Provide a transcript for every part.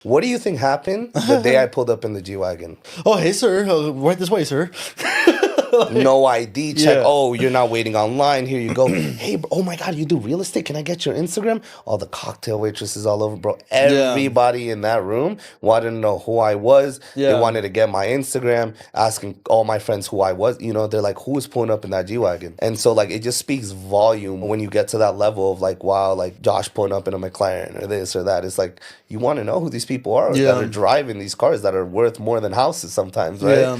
What do you think happened the day I pulled up in the G-Wagon? Oh, hey, sir. Right this way, sir. No ID check. Yeah. Oh, you're not waiting online. Here you go. Hey, bro. Oh my God, you do real estate? Can I get your Instagram? All the cocktail waitresses all over, bro. Everybody in that room wanted to know who I was. Yeah. They wanted to get my Instagram, asking all my friends who I was. You know, they're like, who is pulling up in that G-Wagon? And so, like, it just speaks volume when you get to that level of, like, wow, like, Josh pulling up in a McLaren or this or that. It's like, you want to know who these people are that are driving these cars that are worth more than houses sometimes, right? Yeah.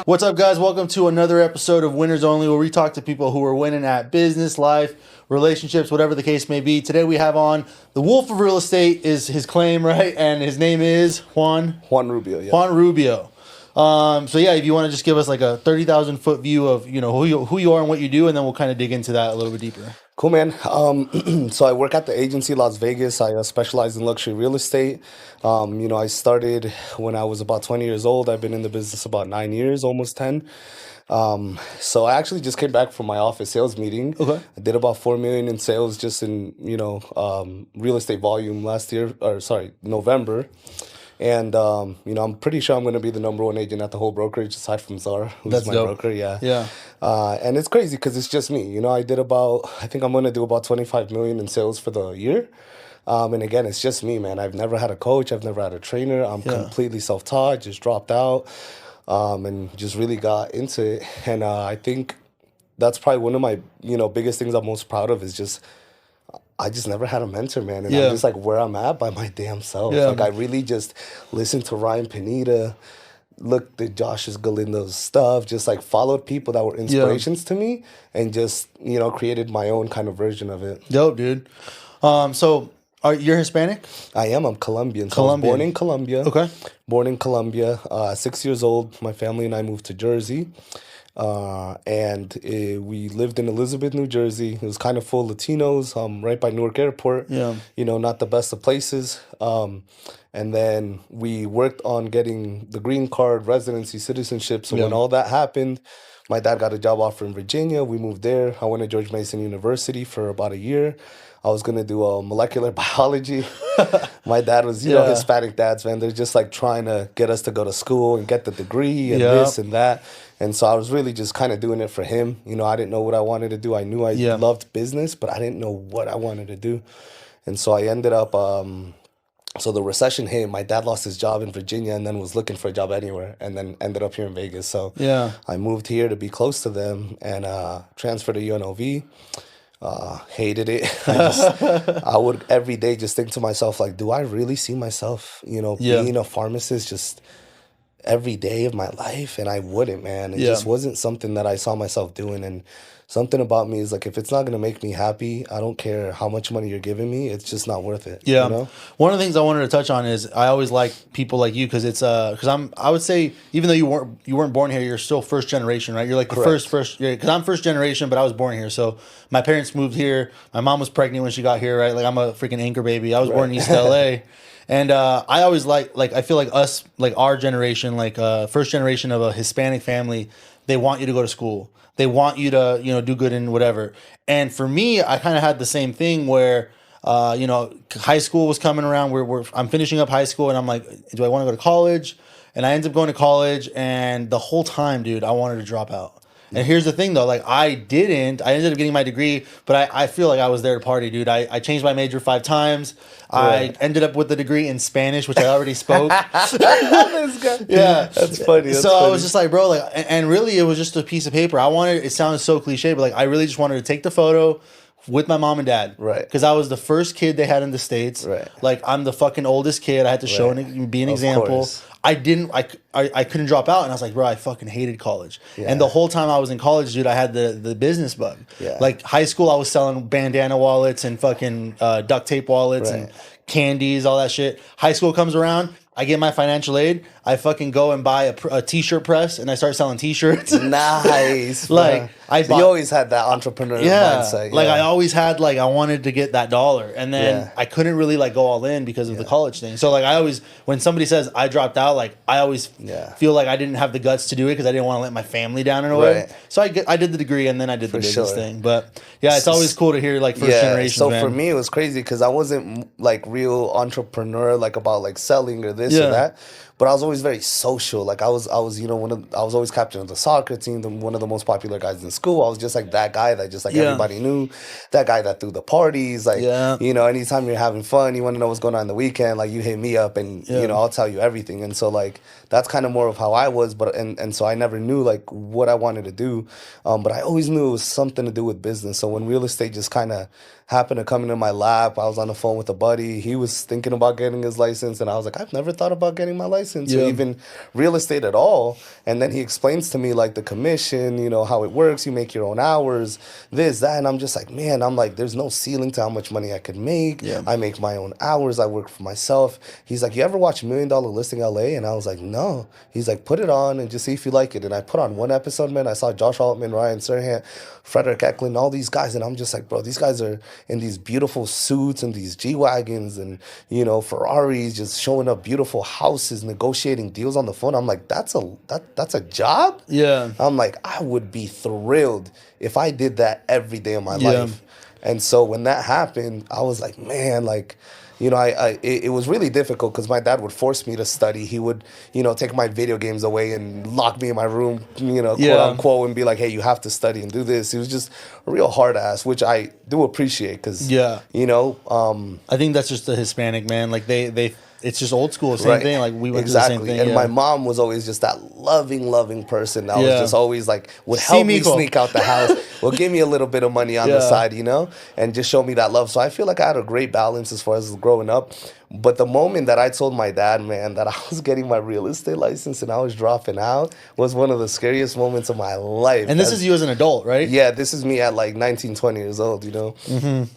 What's up, guys? Welcome to another episode of Winners Only, where we talk to people who are winning at business, life, relationships, whatever the case may be. Today we have on the Wolf of Real Estate is his claim, right? And his name is Juan Rubio. Yeah. Juan Rubio. So yeah, if you want to just give us like a 30,000 foot view of who you are and what you do, and then we'll kind of dig into that a little bit deeper. Cool, man. So I work at the agency Las Vegas. I specialize in luxury real estate. I started when I was about 20 years old. I've been in the business about 9 years, almost 10. So I actually just came back from my office sales meeting. Okay. I did about 4 million in sales just in, real estate volume November. And, I'm pretty sure I'm going to be the number one agent at the whole brokerage aside from Zara, who's That's my dope. broker. Yeah. Yeah. And it's crazy because it's just me. I think I'm going to do about 25 million in sales for the year. And again, it's just me, man. I've never had a coach. I've never had a trainer. I'm completely self-taught, just dropped out, and just really got into it. And I think that's probably one of my, biggest things I'm most proud of is just I just never had a mentor, man. And I'm just like where I'm at by my damn self. Yeah. Like I really just listened to Ryan Pineda, looked at Josh's Galindo's stuff, just like followed people that were inspirations to me and just, created my own kind of version of it. Dope, dude. So you're Hispanic? I am. I'm Colombian. So I was born in Colombia. Okay. Born in Colombia. 6 years old. My family and I moved to Jersey. We lived in Elizabeth, New Jersey. It was kind of full of Latinos, right by Newark Airport. Yeah. Not the best of places. And then we worked on getting the green card, residency, citizenship. So when all that happened, my dad got a job offer in Virginia. We moved there. I went to George Mason University for about a year. I was going to do molecular biology. My dad was, Hispanic dads, man. They're just like trying to get us to go to school and get the degree and this and that. And so I was really just kind of doing it for him. I didn't know what I wanted to do. I knew I loved business, but I didn't know what I wanted to do. And so I ended up, so the recession hit. My dad lost his job in Virginia and then was looking for a job anywhere and then ended up here in Vegas. So I moved here to be close to them and transferred to UNLV. Hated it. I would every day just think to myself, like, do I really see myself, being a pharmacist just every day of my life? And I wouldn't, man. It just wasn't something that I saw myself doing. And something about me is like, if it's not going to make me happy, I don't care how much money you're giving me. It's just not worth it. Yeah. One of the things I wanted to touch on is I always like people like you because it's I would say even though you weren't born here, you're still first generation, right? You're like the first because I'm first generation, but I was born here. So my parents moved here. My mom was pregnant when she got here, right? Like I'm a freaking anchor baby. I was born in East LA. And I always I feel like us, like our generation, like first generation of a Hispanic family, they want you to go to school. They want you to, do good in whatever. And for me, I kind of had the same thing where, high school was coming around. I'm finishing up high school and I'm like, do I want to go to college? And I ended up going to college and the whole time, dude, I wanted to drop out. And here's the thing, though. Like, I ended up getting my degree, but I feel like I was there to party, dude. I changed my major 5 times. Right. I ended up with a degree in Spanish, which I already spoke. Yeah. That's funny. I was just like, bro, like, and really, it was just a piece of paper. It sounds so cliche, but like, I really just wanted to take the photo with my mom and dad. Right. Because I was the first kid they had in the States. Right. Like, I'm the fucking oldest kid. I had to show and be an example. Course. I couldn't drop out, and I was like, bro, I fucking hated college. Yeah. And the whole time I was in college, dude, I had the business bug. Yeah. Like high school, I was selling bandana wallets and fucking duct tape wallets and candies, all that shit. High school comes around, I get my financial aid. I fucking go and buy a t-shirt press, and I start selling t-shirts. Nice. Like you always had that entrepreneur mindset. Like I always had like I wanted to get that dollar, and then I couldn't really like go all in because of the college thing. So like I always, when somebody says I dropped out, like I always feel like I didn't have the guts to do it because I didn't want to let my family down in a way. So I did the degree, and then I did the business thing. But yeah, it's always cool to hear like first generation. So for me, it was crazy because I wasn't like real entrepreneur, like about like selling or this or that. But I was always very social. Like I was, you know, I was always captain of the soccer team, one of the most popular guys in school. I was just like that guy that just like everybody knew, that guy that threw the parties. Like, you know, anytime you're having fun, you want to know what's going on the weekend, like you hit me up and, you know, I'll tell you everything. And so like, that's kind of more of how I was. But, and so I never knew like what I wanted to do. But I always knew it was something to do with business. So when real estate just kind of happened to come into my lap, I was on the phone with a buddy. He was thinking about getting his license. And I was like, I've never thought about getting my license or even real estate at all. And then he explains to me like the commission, you know, how it works. You make your own hours, this, that. And I'm just like, man, I'm like, there's no ceiling to how much money I could make. I make my own hours. I work for myself. He's like, you ever watch $1 Million Listing LA? And I was like, no. He's like, put it on and just see if you like it. And I put on one episode, man. I saw Josh Altman, Ryan Serhant, Frederick Eklund, all these guys. And I'm just like, bro, these guys are in these beautiful suits and these G-Wagons and, you know, Ferraris, just showing up beautiful houses, negotiating deals on the phone. I'm like, that's a job? Yeah. I'm like, I would be thrilled if I did that every day of my life. And so when that happened, I was like, man, like, you know, it was really difficult because my dad would force me to study. He would, you know, take my video games away and lock me in my room, you know, quote unquote, and be like, hey, you have to study and do this. He was just a real hard ass, which I do appreciate because, you know. I think that's just the Hispanic, man. Like they it's just old school, same thing. Like we went through the same thing. And my mom was always just that loving person that was just always like, would help me sneak out the house, would give me a little bit of money on the side, you know, and just show me that love. So I feel like I had a great balance as far as growing up. But the moment that I told my dad, man, that I was getting my real estate license and I was dropping out was one of the scariest moments of my life. And this is you as an adult, right? Yeah, this is me at like 19, 20 years old, you know.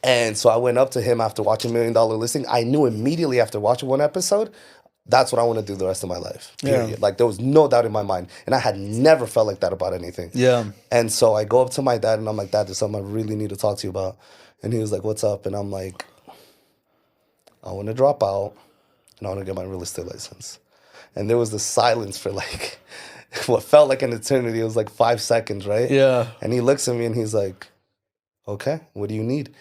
And so I went up to him after watching $1 Million Listing. I knew immediately after watching one episode, that's what I want to do the rest of my life, period. Like there was no doubt in my mind. And I had never felt like that about anything. And so I go up to my dad and I'm like, Dad, there's something I really need to talk to you about. And he was like, what's up? And I'm like, I want to drop out and I want to get my real estate license. And there was this silence for like what felt like an eternity. It was like 5 seconds, right? And he looks at me and he's like, okay, what do you need?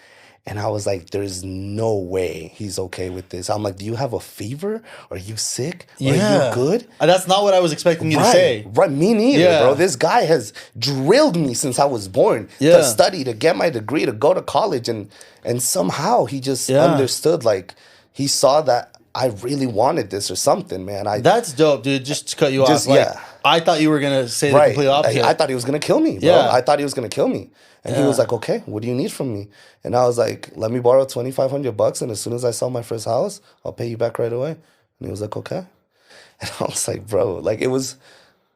And I was like, there's no way he's okay with this. I'm like, do you have a fever? Are you sick? Are you good? That's not what I was expecting you to say. Right, me neither, bro. This guy has drilled me since I was born to study, to get my degree, to go to college. And somehow he just understood, like, he saw that I really wanted this or something, man. That's dope, dude. Just to cut you off. Like, I thought you were going to say the complete opposite. I thought he was going to kill me, bro. I thought he was going to kill me. And he was like, okay, what do you need from me? And I was like, let me borrow $2,500, and as soon as I sell my first house, I'll pay you back right away. And he was like, okay. And I was like, bro, like it was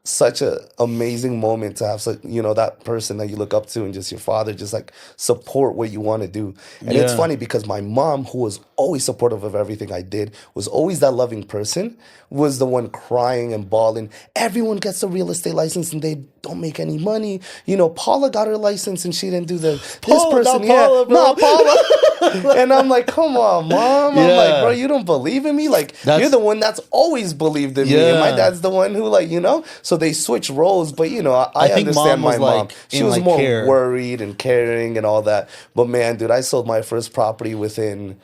such a amazing moment to have such, you know, that person that you look up to and just your father just like support what you want to do. And it's funny because my mom, who was always supportive of everything I did, was always that loving person, was the one crying and bawling. Everyone gets a real estate license and they don't make any money. You know, Paula got her license and she didn't do this person. Not Paula. And I'm like, come on, Mom. I'm like, bro, you don't believe in me? Like, you're the one that's always believed in me. And my dad's the one who, like, you know, so they switch roles. But, you know, I understand my mom. She was more worried and caring and all that. But, man, dude, I sold my first property within,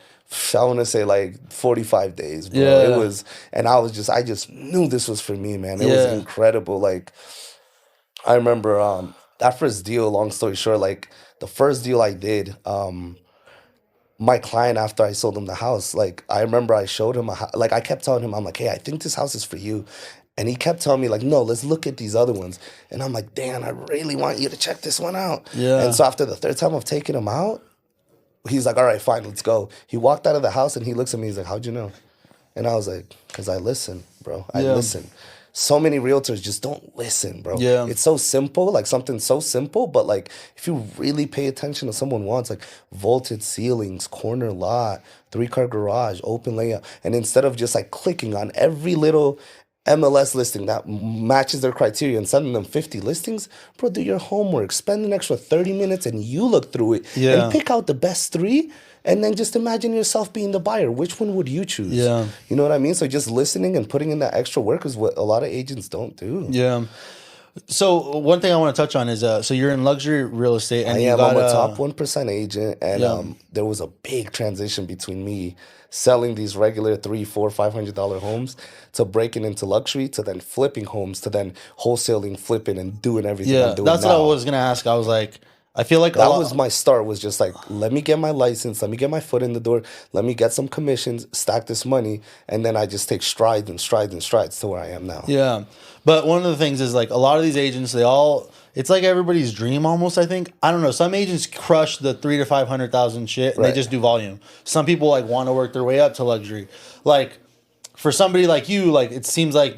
I want to say, like 45 days, bro. It was, and I just knew this was for me, man. It was incredible. Like, I remember that first deal, long story short, like, the first deal I did, my client, after I sold him the house, like, I remember I showed him like, I kept telling him, I'm like, hey, I think this house is for you. And he kept telling me, like, no, let's look at these other ones. And I'm like, Dan, I really want you to check this one out. And so after the third time of taking him out, he's like, all right, fine, let's go. He walked out of the house and he looks at me, he's like, how'd you know? And I was like, because I listen, bro. I listen. so many realtors just don't listen, bro. Yeah. It's so simple, like something so simple, but like if you really pay attention to someone wants, like vaulted ceilings, corner lot, 3-car garage, open layout, and instead of just like clicking on every little MLS listing that matches their criteria and sending them 50 listings, bro, do your homework. Spend an extra 30 minutes and you look through it and Yeah. pick out the best 3. And then just imagine yourself being the buyer. Which one would you choose? Yeah. You know what I mean? So just listening and putting in that extra work is what a lot of agents don't do. Yeah. So one thing I want to touch on is so you're in luxury real estate, and I'm a top 1% agent, and Yeah. there was a big transition between me selling these regular $300, $400, $500 homes to breaking into luxury to then flipping homes to then wholesaling, flipping, and doing everything yeah, I'm doing that's now. what I was gonna ask. I was like, I feel like That was my start, was just like, let me get my license, let me get my foot in the door, let me get some commissions, stack this money, and then I just take strides and strides and strides to where I am now. Yeah. But one of the things is like a lot of these agents, it's like everybody's dream almost, I think. I don't know. Some agents crush the 300 to 500,000 shit and Right. they just do volume. Some people like want to work their way up to luxury. Like for somebody like you, like it seems like,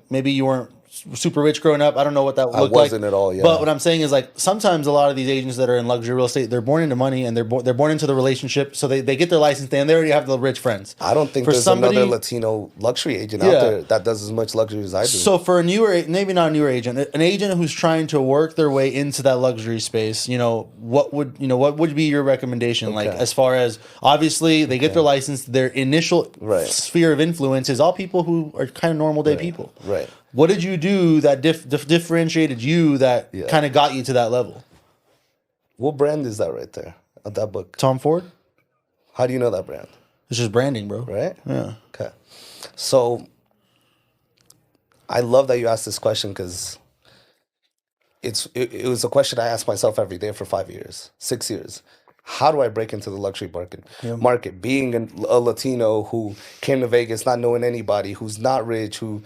maybe you weren't super rich growing up. I don't know what that looked like. I wasn't at all, yeah. But what I'm saying is like sometimes a lot of these agents that are in luxury real estate, they're born into money and they're born into the relationship. So they get their license and they already have the rich friends. I don't think there's another Latino luxury agent out there that does as much luxury as I do. So for a newer, maybe not a newer agent, an agent who's trying to work their way into that luxury space, what would be your recommendation? Like as far as obviously they get their license, their initial sphere of influence is all people who are kind of normal day people. Right. What did you do that differentiated you that kind of got you to that level? What brand is that right there of that book? Tom Ford? How do you know that brand? It's just branding, bro. Right? Yeah. Okay. So I love that you asked this question because it was a question I asked myself every day for 5 years, 6 years. How do I break into the luxury market? Being a Latino who came to Vegas not knowing anybody, who's not rich, who,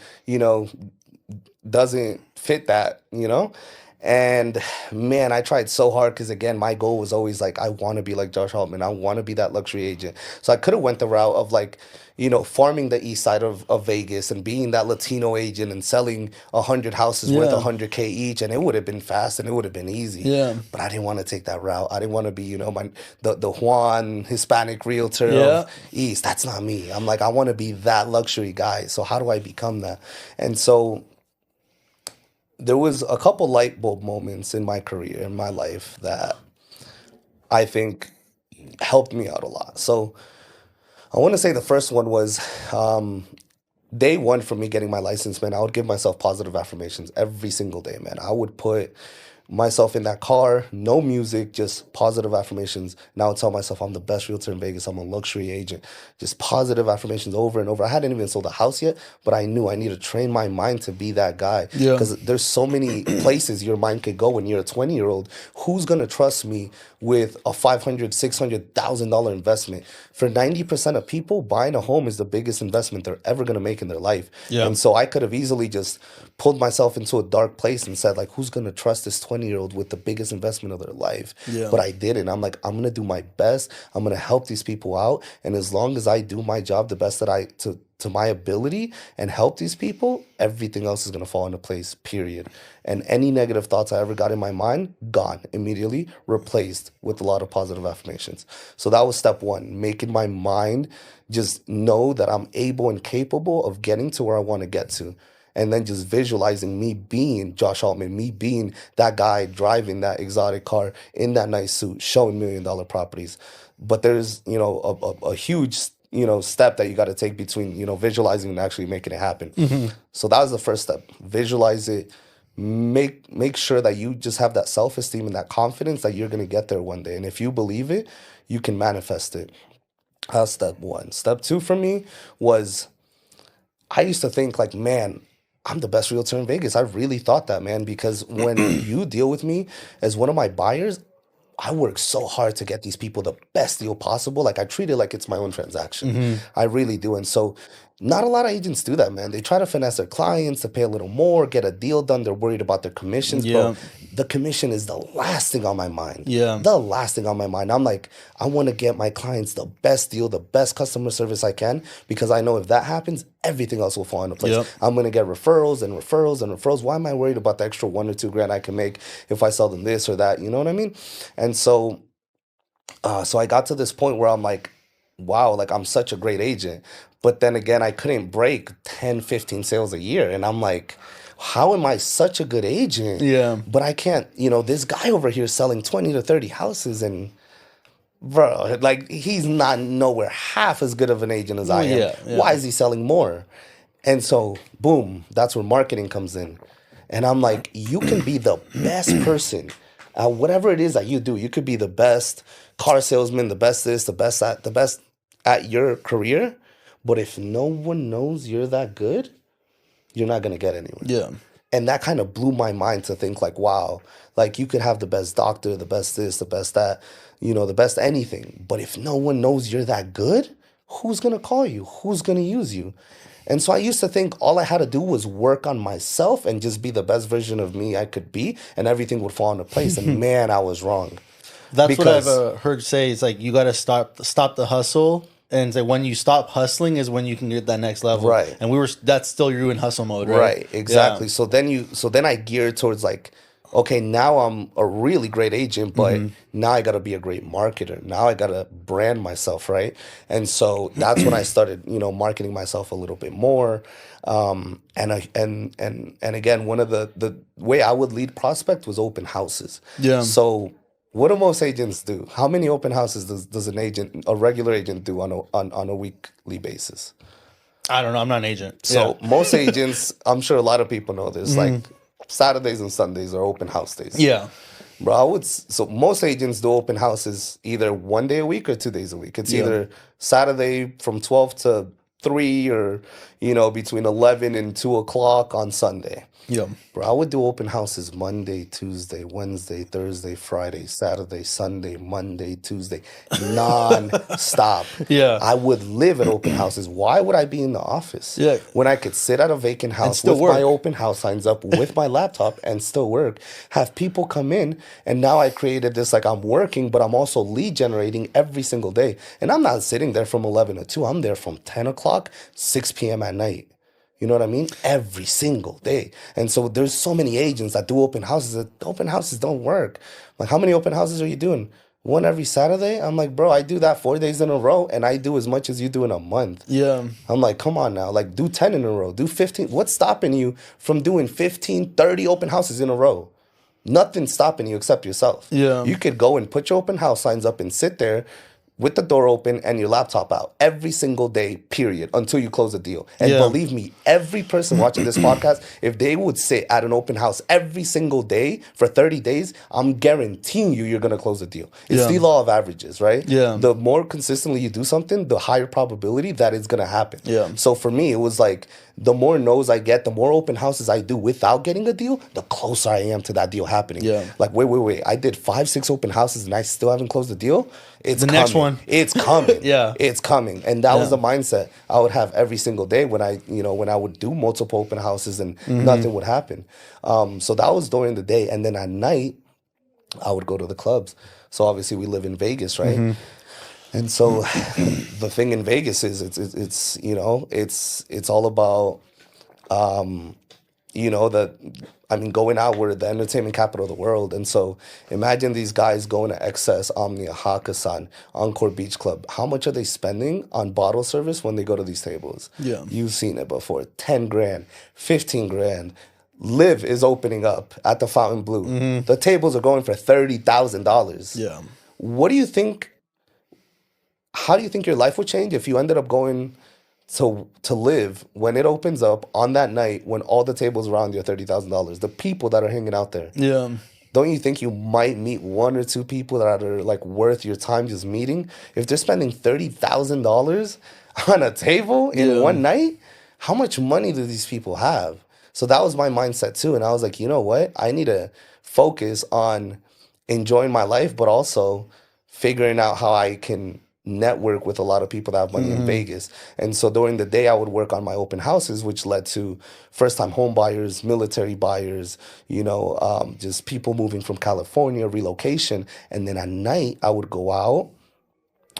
doesn't fit that, And man, I tried so hard because again, my goal was always like, I want to be like Josh Altman. I want to be that luxury agent. So I could have went the route of like, farming the east side of Vegas and being that Latino agent and selling 100 houses worth $100K each, and it would have been fast and it would have been easy. Yeah. But I didn't want to take that route. I didn't want to be, the Juan Hispanic realtor of East. That's not me. I'm like, I want to be that luxury guy. So how do I become that? And so there was a couple light bulb moments in my career, in my life, that I think helped me out a lot. So I want to say the first one was day one for me getting my license, man. I would give myself positive affirmations every single day, man. I would put myself in that car, no music, just positive affirmations. Now I tell myself I'm the best realtor in Vegas. I'm a luxury agent. Just positive affirmations over and over. I hadn't even sold a house yet, but I knew I need to train my mind to be that guy. Because there's so many places your mind could go when you're a 20-year-old. Who's going to trust me with a $500,000, $600,000 investment? For 90% of people, buying a home is the biggest investment they're ever going to make in their life. And so I could have easily just pulled myself into a dark place and said, like, who's going to trust this 20-year-old with the biggest investment of their life? But I didn't. I'm like, I'm going to do my best. I'm going to help these people out. And as long as I do my job the best that to my ability and help these people, everything else is going to fall into place, period. And any negative thoughts I ever got in my mind, gone immediately, replaced with a lot of positive affirmations. So that was step one, making my mind just know that I'm able and capable of getting to where I want to get to. And then just visualizing me being Josh Altman, me being that guy driving that exotic car in that nice suit, showing $1 million properties. But there's, a huge, step that you got to take between, visualizing and actually making it happen. So that was the first step. Visualize it. Make sure that you just have that self-esteem and that confidence that you're going to get there one day. And if you believe it, you can manifest it. That's step one. Step two for me was I used to think like, man, I'm the best realtor in Vegas. I really thought that, man, because when you deal with me as one of my buyers, I work so hard to get these people the best deal possible. Like I treat it like it's my own transaction. I really do. And so Not a lot of agents do that, man. They try to finesse their clients to pay a little more, get a deal done. They're worried about their commissions, bro. Yeah. The commission is the last thing on my mind. Yeah. The last thing on my mind. I'm like, I want to get my clients the best deal, the best customer service I can, because I know if that happens, everything else will fall into place. Yep. I'm going to get referrals and referrals and referrals. Why am I worried about the extra 1 or 2 grand I can make if I sell them this or that? You know what I mean? And so I got to this point where I'm like, wow, like I'm such a great agent. But then again, I couldn't break 10, 15 sales a year. And I'm like, how am I such a good agent? Yeah. But I can't, this guy over here selling 20 to 30 houses and bro, like he's not nowhere half as good of an agent as I am. Yeah. Why is he selling more? And so, boom, that's where marketing comes in. And I'm like, you can be the best person at whatever it is that you do. You could be the best car salesman, the best this, the best at your career. But if no one knows you're that good, you're not going to get anywhere. Yeah. And that kind of blew my mind to think like, wow, like you could have the best doctor, the best this, the best that, the best anything. But if no one knows you're that good, who's going to call you? Who's going to use you? And so I used to think all I had to do was work on myself and just be the best version of me I could be, and everything would fall into place. And man, I was wrong. That's what I've heard say. It's like you got to stop the hustle, and say when you stop hustling is when you can get that next level. Right. And that's still you in hustle mode, right? Right, exactly. Yeah. So then I geared towards like, okay, now I'm a really great agent, but now I got to be a great marketer. Now I got to brand myself, right? And so that's when I started, marketing myself a little bit more. And again, one of the way I would lead prospect was open houses. Yeah. So what do most agents do? How many open houses does a regular agent do on a weekly basis? I don't know. I'm not an agent. So most agents, I'm sure a lot of people know this, like Saturdays and Sundays are open house days. Yeah. Bro, so most agents do open houses either 1 day a week or 2 days a week. It's either Saturday from 12 to 3 or, between 11 and 2 o'clock on Sunday. Yeah. Bro, I would do open houses Monday, Tuesday, Wednesday, Thursday, Friday, Saturday, Sunday, Monday, Tuesday, non-stop. Yeah. I would live at open houses. Why would I be in the office? Yeah. When I could sit at a vacant house with my open house signs up with my laptop and still work, have people come in, and now I created this, like I'm working, but I'm also lead generating every single day. And I'm not sitting there from 11 to 2. I'm there from 10 o'clock, 6 p.m. at night. You know what I mean? Every single day. And so there's so many agents that do open houses. Open houses don't work. Like, how many open houses are you doing? One every Saturday? I'm like, bro, I do that 4 days in a row, and I do as much as you do in a month. Yeah. I'm like, come on now. Like, do 10 in a row. Do 15. What's stopping you from doing 15, 30 open houses in a row? Nothing's stopping you except yourself. Yeah. You could go and put your open house signs up and sit there with the door open and your laptop out every single day, period, until you close a deal. And believe me, every person watching this podcast, if they would sit at an open house every single day for 30 days, I'm guaranteeing you're going to close a deal. It's the law of averages, right? Yeah. The more consistently you do something, the higher probability that it's going to happen. Yeah. So for me, it was like, the more no's I get, the more open houses I do without getting a deal, the closer I am to that deal happening. Yeah. Like, wait. I did 5, 6 open houses and I still haven't closed the deal. It's the coming. next one. It's coming. Yeah. It's coming. And that was the mindset I would have every single day when I would do multiple open houses and nothing would happen. So that was during the day. And then at night, I would go to the clubs. So obviously we live in Vegas, right? And so the thing in Vegas is it's all about going out. We're the entertainment capital of the world. And so imagine these guys going to Excess, Omnia, Hakkasan, Encore Beach Club. How much are they spending on bottle service when they go to these tables? Yeah. You've seen it before. 10 grand, 15 grand. Live is opening up at the Fountain Blue. The tables are going for $30,000. Yeah. What do you think? How do you think your life would change if you ended up going to Live when it opens up on that night when all the tables around you are $30,000? The people that are hanging out there. Yeah. Don't you think you might meet 1 or 2 people that are like worth your time just meeting? If they're spending $30,000 on a table in one night, how much money do these people have? So that was my mindset too. And I was like, you know what? I need to focus on enjoying my life, but also figuring out how I can network with a lot of people that have money in Vegas. And so during the day, I would work on my open houses, which led to first time home buyers, military buyers, just people moving from California, relocation. And then at night, I would go out.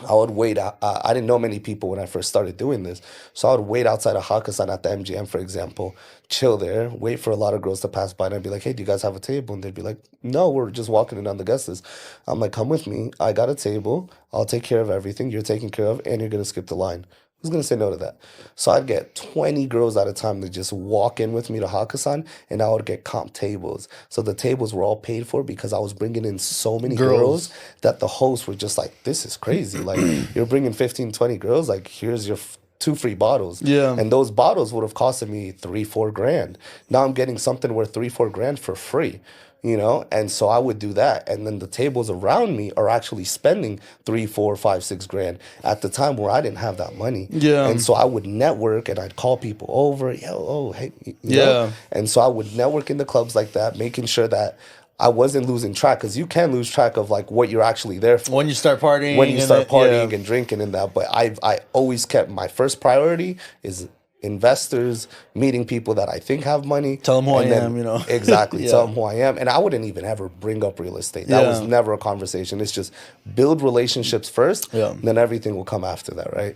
I would wait. I didn't know many people when I first started doing this. So I would wait outside of Hakkasan at the MGM, for example, chill there, wait for a lot of girls to pass by. And I'd be like, hey, do you guys have a table? And they'd be like, no, we're just walking in on the guest list. I'm like, come with me. I got a table. I'll take care of everything. You're taken care of, and you're going to skip the line. Who's going to say no to that? So I'd get 20 girls at a time to just walk in with me to Hakkasan, and I would get comp tables. So the tables were all paid for because I was bringing in so many girls that the hosts were just like, this is crazy. Like, you're bringing 15, 20 girls. Like, here's your two free bottles. Yeah. And those bottles would have costed me 3-4 grand. Now I'm getting something worth 3-4 grand for free. And so I would do that. And then the tables around me are actually spending 3, 4, 5, 6 grand at the time where I didn't have that money. Yeah. And so I would network and I'd call people over. Hey. Yeah. And so I would network in the clubs like that, making sure that I wasn't losing track, because you can lose track of like what you're actually there for. When you start partying. And drinking and that. But I always kept my first priority is investors, meeting people that I think have money. Tell them who I am, Exactly. Tell them who I am. And I wouldn't even ever bring up real estate. That was never a conversation. It's just build relationships first, then everything will come after that, right?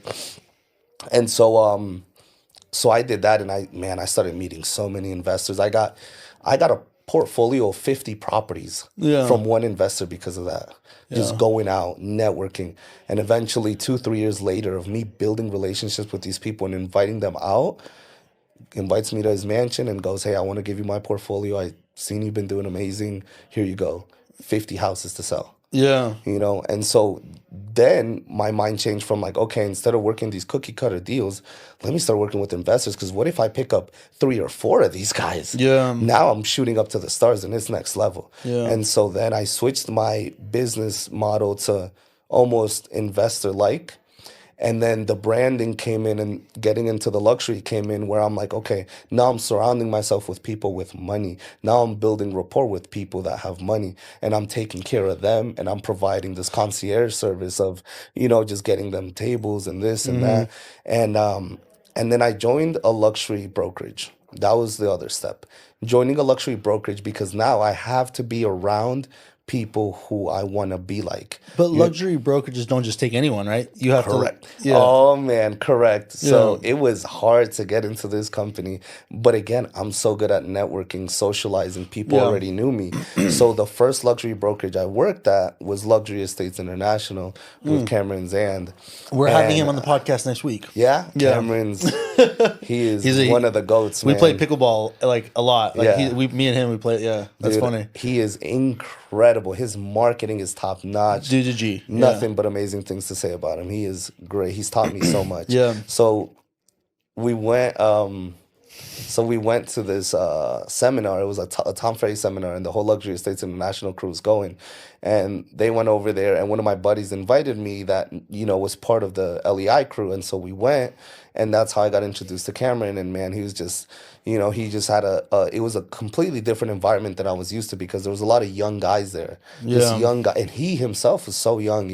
And so I did that, and I started meeting so many investors. I got a portfolio of 50 properties from one investor because of that. Just going out, networking. And eventually 2-3 years later of me building relationships with these people and inviting them out, invites me to his mansion and goes, hey, I want to give you my portfolio. I've seen you've been doing amazing. Here you go. 50 houses to sell. Yeah. And so then my mind changed from like, okay, instead of working these cookie cutter deals, let me start working with investors, because what if I pick up 3 or 4 of these guys? Yeah. Now I'm shooting up to the stars in this next level. Yeah. And so then I switched my business model to almost investor-like. And then the branding came in, and getting into the luxury came in, where I'm like, okay, now I'm surrounding myself with people with money. Now I'm building rapport with people that have money, and I'm taking care of them, and I'm providing this concierge service of, just getting them tables and this and that. And then I joined a luxury brokerage. That was the other step. Joining a luxury brokerage, because now I have to be around people who I want to be like. But luxury brokerages don't just take anyone, right? You have correct. to. Yeah. Oh man, correct. So it was hard to get into this company, but again, I'm so good at networking, socializing. People already knew me. So the first luxury brokerage I worked at was Luxury Estates International with Cameron Zand. We're having him on the podcast next week. Yeah, Cameron's. He's one of the goats. We man. play pickleball like a lot. Like me and him, we play. Yeah, that's Dude, funny. He is incredible. His marketing is top notch. Dude, G. Nothing but amazing things to say about him. He is great. He's taught me so much. So we went. We went to this seminar. It was a Tom Ferry seminar, and the whole Luxury Estates International crew was going. And they went over there, and one of my buddies invited me that, was part of the LEI crew. And so we went, and that's how I got introduced to Cameron. And man, he was just, he just had it was a completely different environment than I was used to, because there was a lot of young guys there. This young guy, and he himself was so young,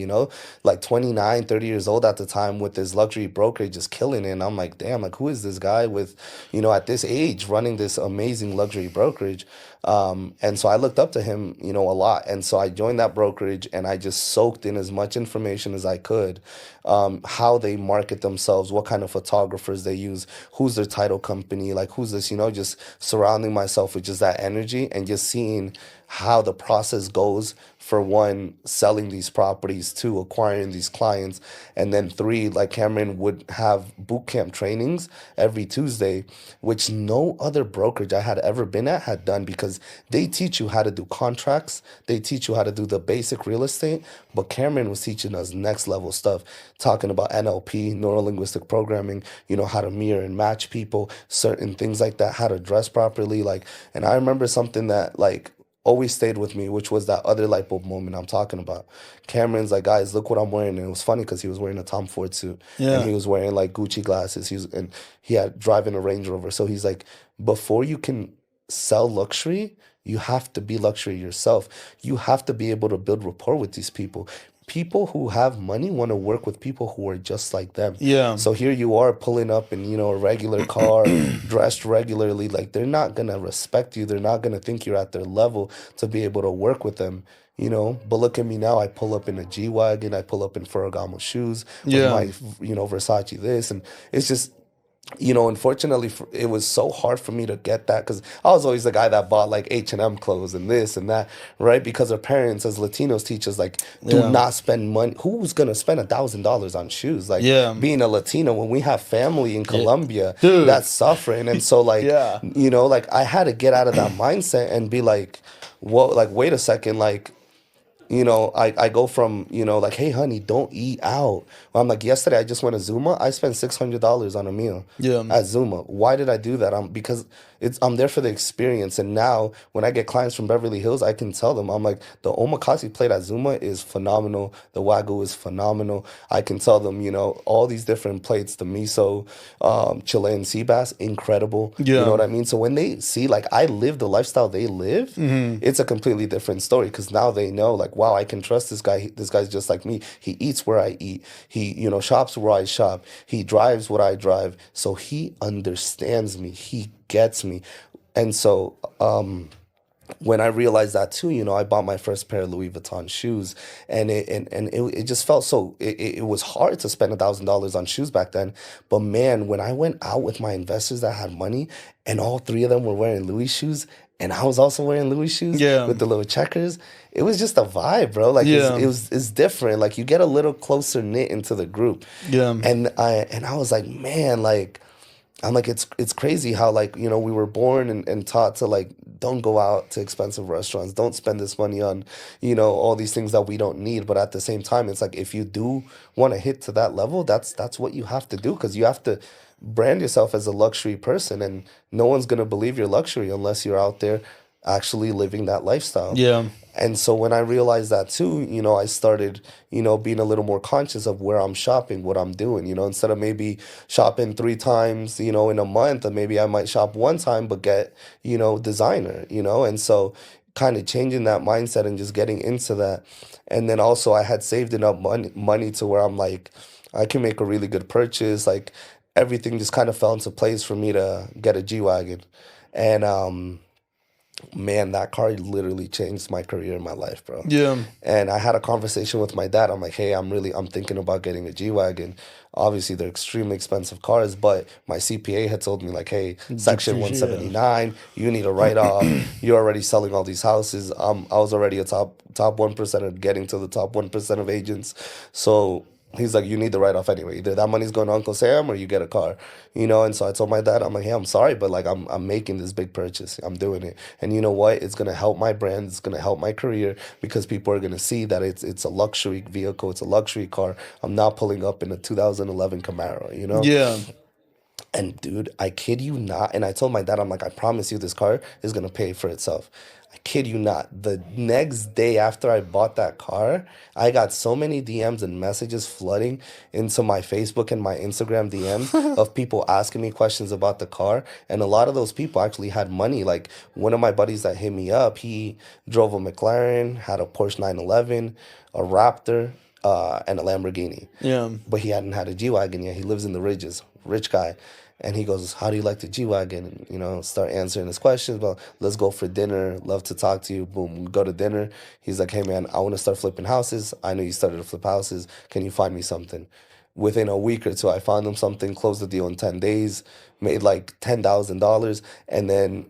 like 29, 30 years old at the time, with his luxury brokerage just killing it. And I'm like, damn, like, who is this guy with, at this age running this amazing luxury brokerage? And so I looked up to him, a lot. And so I joined that brokerage, and I just soaked in as much information as I could, how they market themselves, what kind of photographers they use, who's their title company, like who's this, just surrounding myself with just that energy, and just seeing how the process goes for 1, selling these properties, 2, acquiring these clients, and then 3, like Cameron would have boot camp trainings every Tuesday, which no other brokerage I had ever been at had done, because they teach you how to do contracts, they teach you how to do the basic real estate, but Cameron was teaching us next level stuff, talking about NLP, neuro-linguistic programming, how to mirror and match people, certain things like that, how to dress properly, and I remember something that always stayed with me, which was that other light bulb moment I'm talking about. Cameron's like, guys, look what I'm wearing. And it was funny because he was wearing a Tom Ford suit. And he was wearing like Gucci glasses. And he had driving a Range Rover. So he's like, before you can sell luxury, you have to be luxury yourself. You have to be able to build rapport with these people. people who have money want to work with people who are just like them. Yeah. So here you are pulling up in, a regular car, dressed regularly. Like, they're not gonna respect you. They're not gonna think you're at their level to be able to work with them. But look at me now. I pull up in a G-Wagon. I pull up in Ferragamo shoes with Yeah. my, Versace this, and it's just, unfortunately, it was so hard for me to get that because I was always the guy that bought like H&M clothes and this and that, right? Because our parents, as Latinos, teach us like, do Yeah. not spend money. Who's gonna spend $1,000 on shoes? Like, Yeah. being a Latino, when we have family in Colombia Dude. that's suffering, and so like, Yeah. like I had to get out of that mindset and be like, well, like, wait a second, like, I go from, like, hey, honey, don't eat out. Well, I'm like, yesterday I just went to Zuma. I spent $600 on a meal Yeah. at Zuma. Why did I do that? Because I'm there for the experience. And now when I get clients from Beverly Hills, I can tell them, I'm like, the omakase plate at Zuma is phenomenal. The Wagyu is phenomenal. I can tell them, all these different plates, the miso, Chilean sea bass, incredible. Yeah. You know what I mean? So when they see, like, I live the lifestyle they live, it's a completely different story because now they know, like, wow, I can trust this guy. This guy's just like me. He eats where I eat. He, shops where I shop. He drives what I drive. So he understands me. He gets me. And so, when I realized that too, I bought my first pair of Louis Vuitton shoes, and it just felt so. It was hard to spend $1,000 on shoes back then, but man, when I went out with my investors that had money, and all three of them were wearing Louis shoes, and I was also wearing Louis shoes Yeah. with the little checkers, it was just a vibe, bro. Like, Yeah. it's different. Like, you get a little closer knit into the group, Yeah. and I was like, man, like. I'm like, it's crazy how, like, we were born and taught to, like, don't go out to expensive restaurants, don't spend this money on, all these things that we don't need. But at the same time, it's like, if you do want to hit to that level, that's what you have to do, because you have to brand yourself as a luxury person, and no one's gonna believe your luxury unless you're out there actually living that lifestyle. Yeah. And so when I realized that too, I started, being a little more conscious of where I'm shopping, what I'm doing, instead of maybe shopping 3 times, in a month, and maybe I might shop one time, but get, designer, and so kind of changing that mindset and just getting into that. And then also I had saved enough money to where I'm like, I can make a really good purchase. Like, everything just kind of fell into place for me to get a G-Wagon. And, man, that car literally changed my career and my life, bro. Yeah. And I had a conversation with my dad. I'm like, hey, I'm thinking about getting a G-Wagon. Obviously, they're extremely expensive cars, but my CPA had told me, like, hey, Section 179, you need a write-off. You're already selling all these houses. I was already a top 1% of getting to the top 1% of agents. So he's like, you need the write-off anyway. Either that money's going to Uncle Sam or you get a car, And so I told my dad, I'm like, hey, I'm sorry, but like, I'm making this big purchase. I'm doing it. And you know what? It's going to help my brand. It's going to help my career, because people are going to see that it's a luxury vehicle. It's a luxury car. I'm not pulling up in a 2011 Camaro, Yeah. And dude, I kid you not. And I told my dad, I'm like, I promise you this car is going to pay for itself. I kid you not. The next day after I bought that car, I got so many DMs and messages flooding into my Facebook and my Instagram DMs of people asking me questions about the car. And a lot of those people actually had money. Like, one of my buddies that hit me up, he drove a McLaren, had a Porsche 911, a Raptor, and a Lamborghini. Yeah. But he hadn't had a G-Wagon yet. He lives in the Ridges, rich guy. And he goes, how do you like the G-Wagon? And, start answering his questions. Well, let's go for dinner. Love to talk to you. Boom, we go to dinner. He's like, hey, man, I want to start flipping houses. I know you started to flip houses. Can you find me something? Within a week or two, I found him something, closed the deal in 10 days, made like $10,000. And then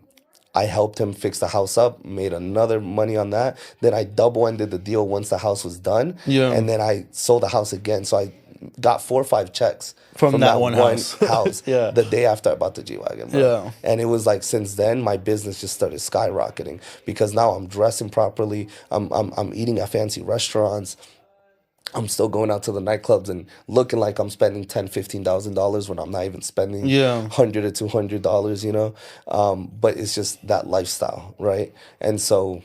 I helped him fix the house up, made another money on that. Then I double-ended the deal once the house was done. Yeah. And then I sold the house again. So I got 4 or 5 checks From that one house. Yeah. The day after I bought the G-Wagon, bro. Yeah. And it was like, since then, my business just started skyrocketing, because now I'm dressing properly. I'm eating at fancy restaurants. I'm still going out to the nightclubs and looking like I'm spending $10,000-$15,000 when I'm not even spending $100 or $200, But it's just that lifestyle, right? And so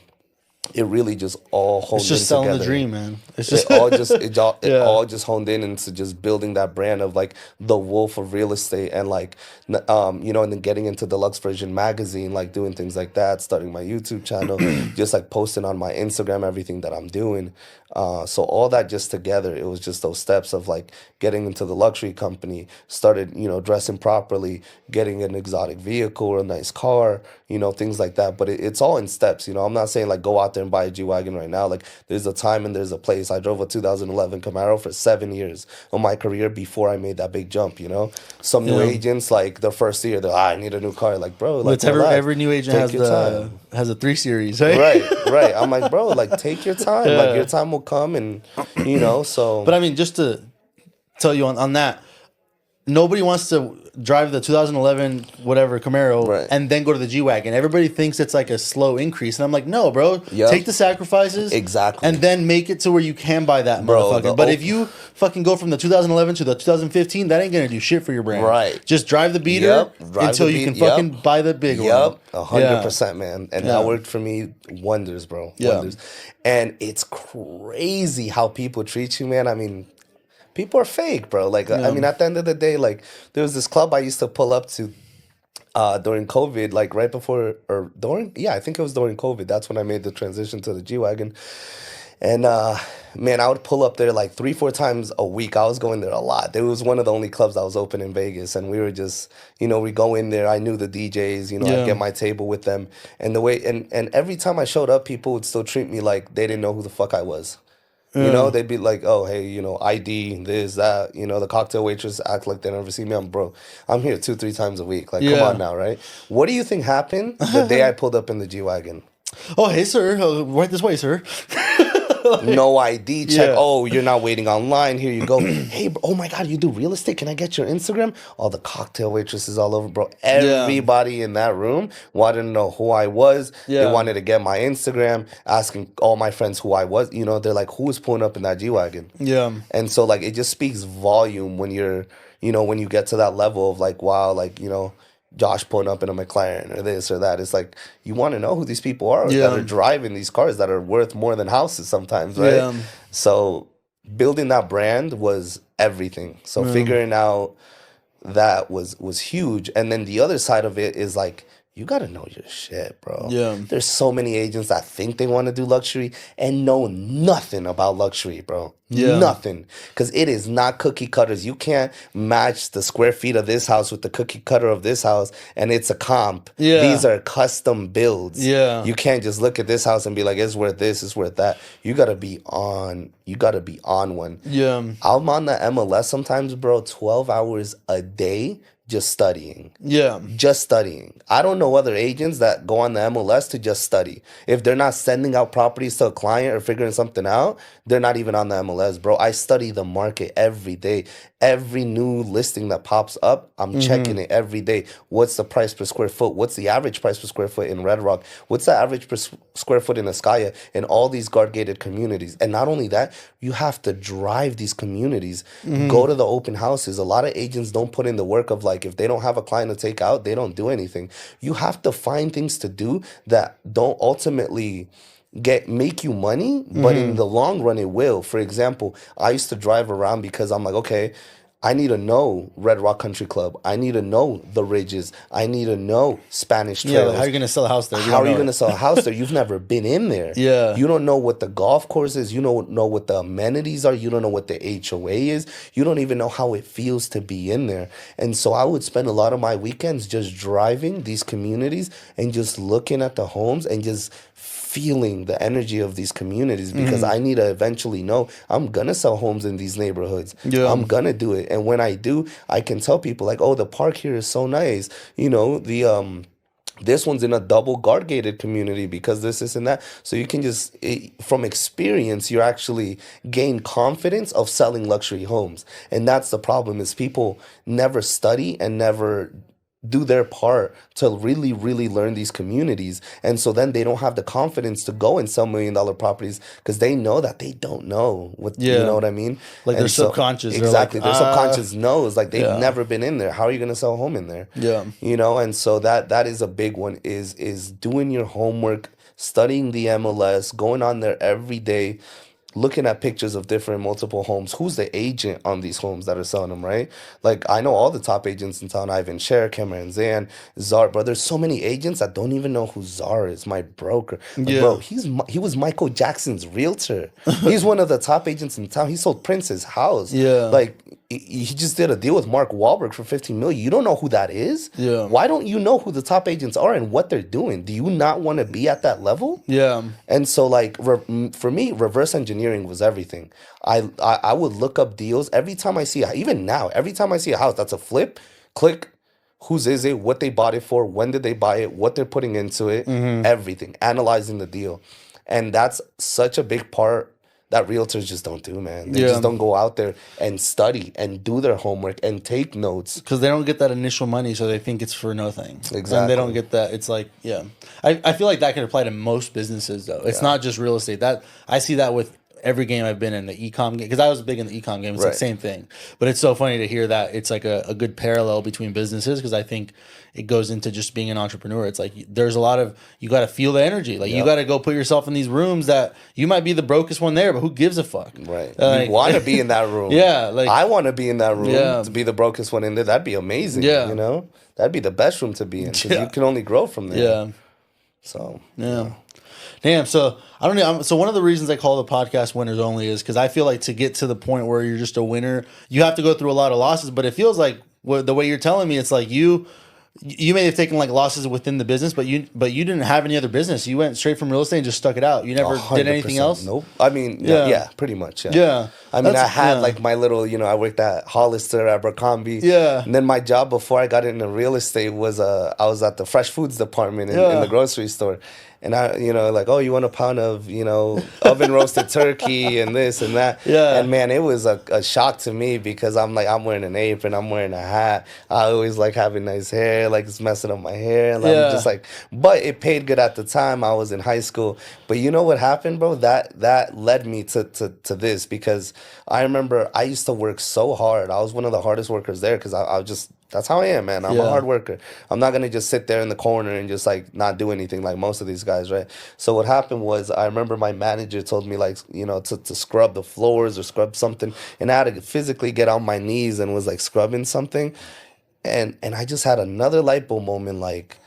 it really just all honed It's just in selling together. the dream, man. It's It just all just it Yeah. all just honed in into just building that brand of like the wolf of real estate, and like you know, and then getting into Deluxe Version magazine, like doing things like that, starting my YouTube channel, just like posting on my Instagram everything that I'm doing. So all that just together, it was just those steps of like getting into the luxury company, started, you know, dressing properly, getting an exotic vehicle or a nice car, you know, things like that. But it's all in steps, you know. I'm not saying like go out there and buy a G-Wagon right now. Like there's a time and there's a place. I drove a 2011 Camaro for 7 years of my career before I made that big jump, you know. Some new agents, like the first year, they're I need a new car. Like, bro, like every new agent take your time. has a 3 Series, right? Right. I'm like, bro, like take your time. Like your time will come, and you know, so. But I mean, just to tell you on that, nobody wants to drive the 2011 whatever Camaro and then go to the G-Wagon. Everybody thinks it's like a slow increase, and I'm like, no, bro. Take the sacrifices, exactly, and then make it to where you can buy that motherfucker. But if you fucking go from the 2011 to the 2015, that ain't gonna do shit for your brand. Right. Just drive the beater until you can fucking buy the big one. 100%, man. And that worked for me wonders, bro. Wonders. And it's crazy how people treat you, man. I mean, people are fake, bro. Like, I mean, at the end of the day, like, there was this club I used to pull up to during COVID, like right before or during, I think it was during COVID. That's when I made the transition to the G-Wagon. And man, I would pull up there like 3-4 times a week. I was going there a lot. It was one of the only clubs that was open in Vegas, and we were just, you know, we go in there. I knew the DJs, you know, I'd get my table with them, and the way, and every time I showed up, people would still treat me like they didn't know who the fuck I was. You know, they'd be like, oh, hey, you know, ID, this, that, you know, the cocktail waitress act like they never see me. I'm here 2-3 times a week. Like, come on now, right? What do you think happened the day I pulled up in the G-Wagon? Oh, hey, sir. Right this way, sir. No ID check. Oh, you're not waiting online. Here you go. Hey, bro, oh my God, you do real estate? Can I get your Instagram? All the cocktail waitresses all over, bro. Everybody in that room wanted to know who I was. They wanted to get my Instagram, asking all my friends who I was. You know, they're like, who is pulling up in that G-Wagon? And so, like, it just speaks volume when you're, you know, when you get to that level of like, wow, like, you know, Josh pulling up in a McLaren or this or that. It's like you want to know who these people are that are driving these cars that are worth more than houses sometimes, right? So building that brand was everything. So figuring out that was huge. And then the other side of it is like, you got to know your shit, bro. There's so many agents that think they want to do luxury and know nothing about luxury, bro. Nothing. Because it is not cookie cutters. You can't match the square feet of this house with the cookie cutter of this house, and it's a comp. These are custom builds. You can't just look at this house and be like, it's worth this, it's worth that. You got to be on. You got to be on one. I'm on the MLS sometimes, bro, 12 hours a day. Just studying. Just studying. I don't know other agents that go on the MLS to just study. If they're not sending out properties to a client or figuring something out, they're not even on the MLS, bro. I study the market every day. Every new listing that pops up, I'm checking it every day. What's the price per square foot? What's the average price per square foot in Red Rock? What's the average per square foot in Ascaya? In all these guard-gated communities. And not only that, you have to drive these communities. Go to the open houses. A lot of agents don't put in the work of like, if they don't have a client to take out, they don't do anything. You have to find things to do that don't ultimately make you money, but in the long run it will. For example, I used to drive around because I'm like, okay, I need to know Red Rock Country Club. I need to know the Ridges. I need to know Spanish Trails. How are you going to sell a house there? How are you going to sell a house there? You've never been in there. You don't know what the golf course is. You don't know what the amenities are. You don't know what the HOA is. You don't even know how it feels to be in there. And so I would spend a lot of my weekends just driving these communities and just looking at the homes and just feeling the energy of these communities, because I need to eventually know I'm gonna sell homes in these neighborhoods. I'm gonna do it. And when I do, I can tell people like, oh, the park here is so nice. You know, the this one's in a double guard gated community because this and that. So you can just, from experience, you actually gain confidence of selling luxury homes. And that's the problem, is people never study and never do their part to really, really learn these communities. And so then they don't have the confidence to go and sell $1 million properties because they know that they don't know what, you know what I mean? Like their subconscious. Exactly. Their subconscious knows, like they've never been in there. How are you going to sell a home in there? You know? And so that is a big one, is doing your homework studying the MLS, going on there every day, looking at pictures of different multiple homes. Who's the agent on these homes that are selling them, right? Like, I know all the top agents in town. Ivan Sher, Cameron Zan, Czar, bro. There's so many agents that don't even know who Czar is, my broker. Like, bro, he was Michael Jackson's realtor. He's one of the top agents in town. He sold Prince's house. Yeah. Like, he just did a deal with Mark Wahlberg for $15 million. You don't know who that is? Yeah. Why don't you know who the top agents are and what they're doing? Do you not want to be at that level? Yeah. And so, like, for me, reverse engineering was everything. I would look up deals every time I see, even now, every time I see a house that's a flip, click, whose is it, what they bought it for, when did they buy it, what they're putting into it, everything, analyzing the deal. And that's such a big part that realtors just don't do, man. They just don't go out there and study and do their homework and take notes. Because they don't get that initial money, so they think it's for nothing. Exactly. And they don't get that. It's like, I feel like that can apply to most businesses, though. It's not just real estate. That I see that with every game I've been in, the e-com game, because I was big in the e-com game. It's like the same thing. But it's so funny to hear that it's like a good parallel between businesses, because I think it goes into just being an entrepreneur. It's like there's a lot of, you got to feel the energy. Like you got to go put yourself in these rooms that you might be the brokest one there, but who gives a fuck? Right. Like, you want to be in that room. Like I want to be in that room to be the brokest one in there. That'd be amazing. You know? That'd be the best room to be in, because you can only grow from there. So, Damn. So I don't know. So one of the reasons I call the podcast Winners Only is because I feel like to get to the point where you're just a winner, you have to go through a lot of losses. But it feels like the way you're telling me, it's like you may have taken like losses within the business, but you didn't have any other business. You went straight from real estate and just stuck it out. You never did anything else. Nope. I mean, yeah, pretty much. Yeah. I mean, I had like my little, I worked at Hollister, Abercrombie. Yeah. And then my job before I got into real estate was I was at the fresh foods department in the grocery store. And I, like, oh, you want a pound of, oven roasted turkey and this and that. Yeah. And man, it was a shock to me, because I'm like, I'm wearing an apron, I'm wearing a hat. I always like having nice hair, like it's messing up my hair. And I'm just like, but it paid good at the time. I was in high school. But you know what happened, bro? That led me to this, because I remember I used to work so hard. I was one of the hardest workers there, because I just, that's how I am, man. I'm a hard worker. I'm not going to just sit there in the corner and just like not do anything like most of these guys, right? So what happened was, I remember my manager told me, like, to scrub the floors or scrub something. And I had to physically get on my knees and was like scrubbing something. And I just had another light bulb moment. Like,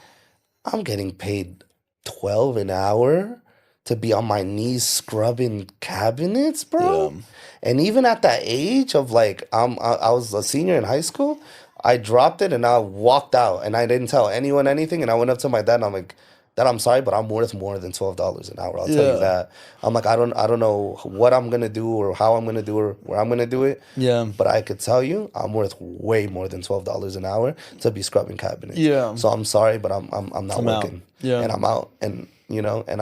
I'm getting paid $12 an hour to be on my knees scrubbing cabinets, bro. Yeah. And even at that age of like, I was a senior in high school, I dropped it and I walked out, and I didn't tell anyone anything. And I went up to my dad and I'm like, Dad, I'm sorry, but I'm worth more than $12 an hour. I'll tell you that. I'm like, I don't know what I'm gonna do or how I'm gonna do it or where I'm gonna do it. Yeah. But I could tell you, I'm worth way more than $12 an hour to be scrubbing cabinets. Yeah. So I'm sorry, but I'm not working. Out. Yeah. And I'm out, and and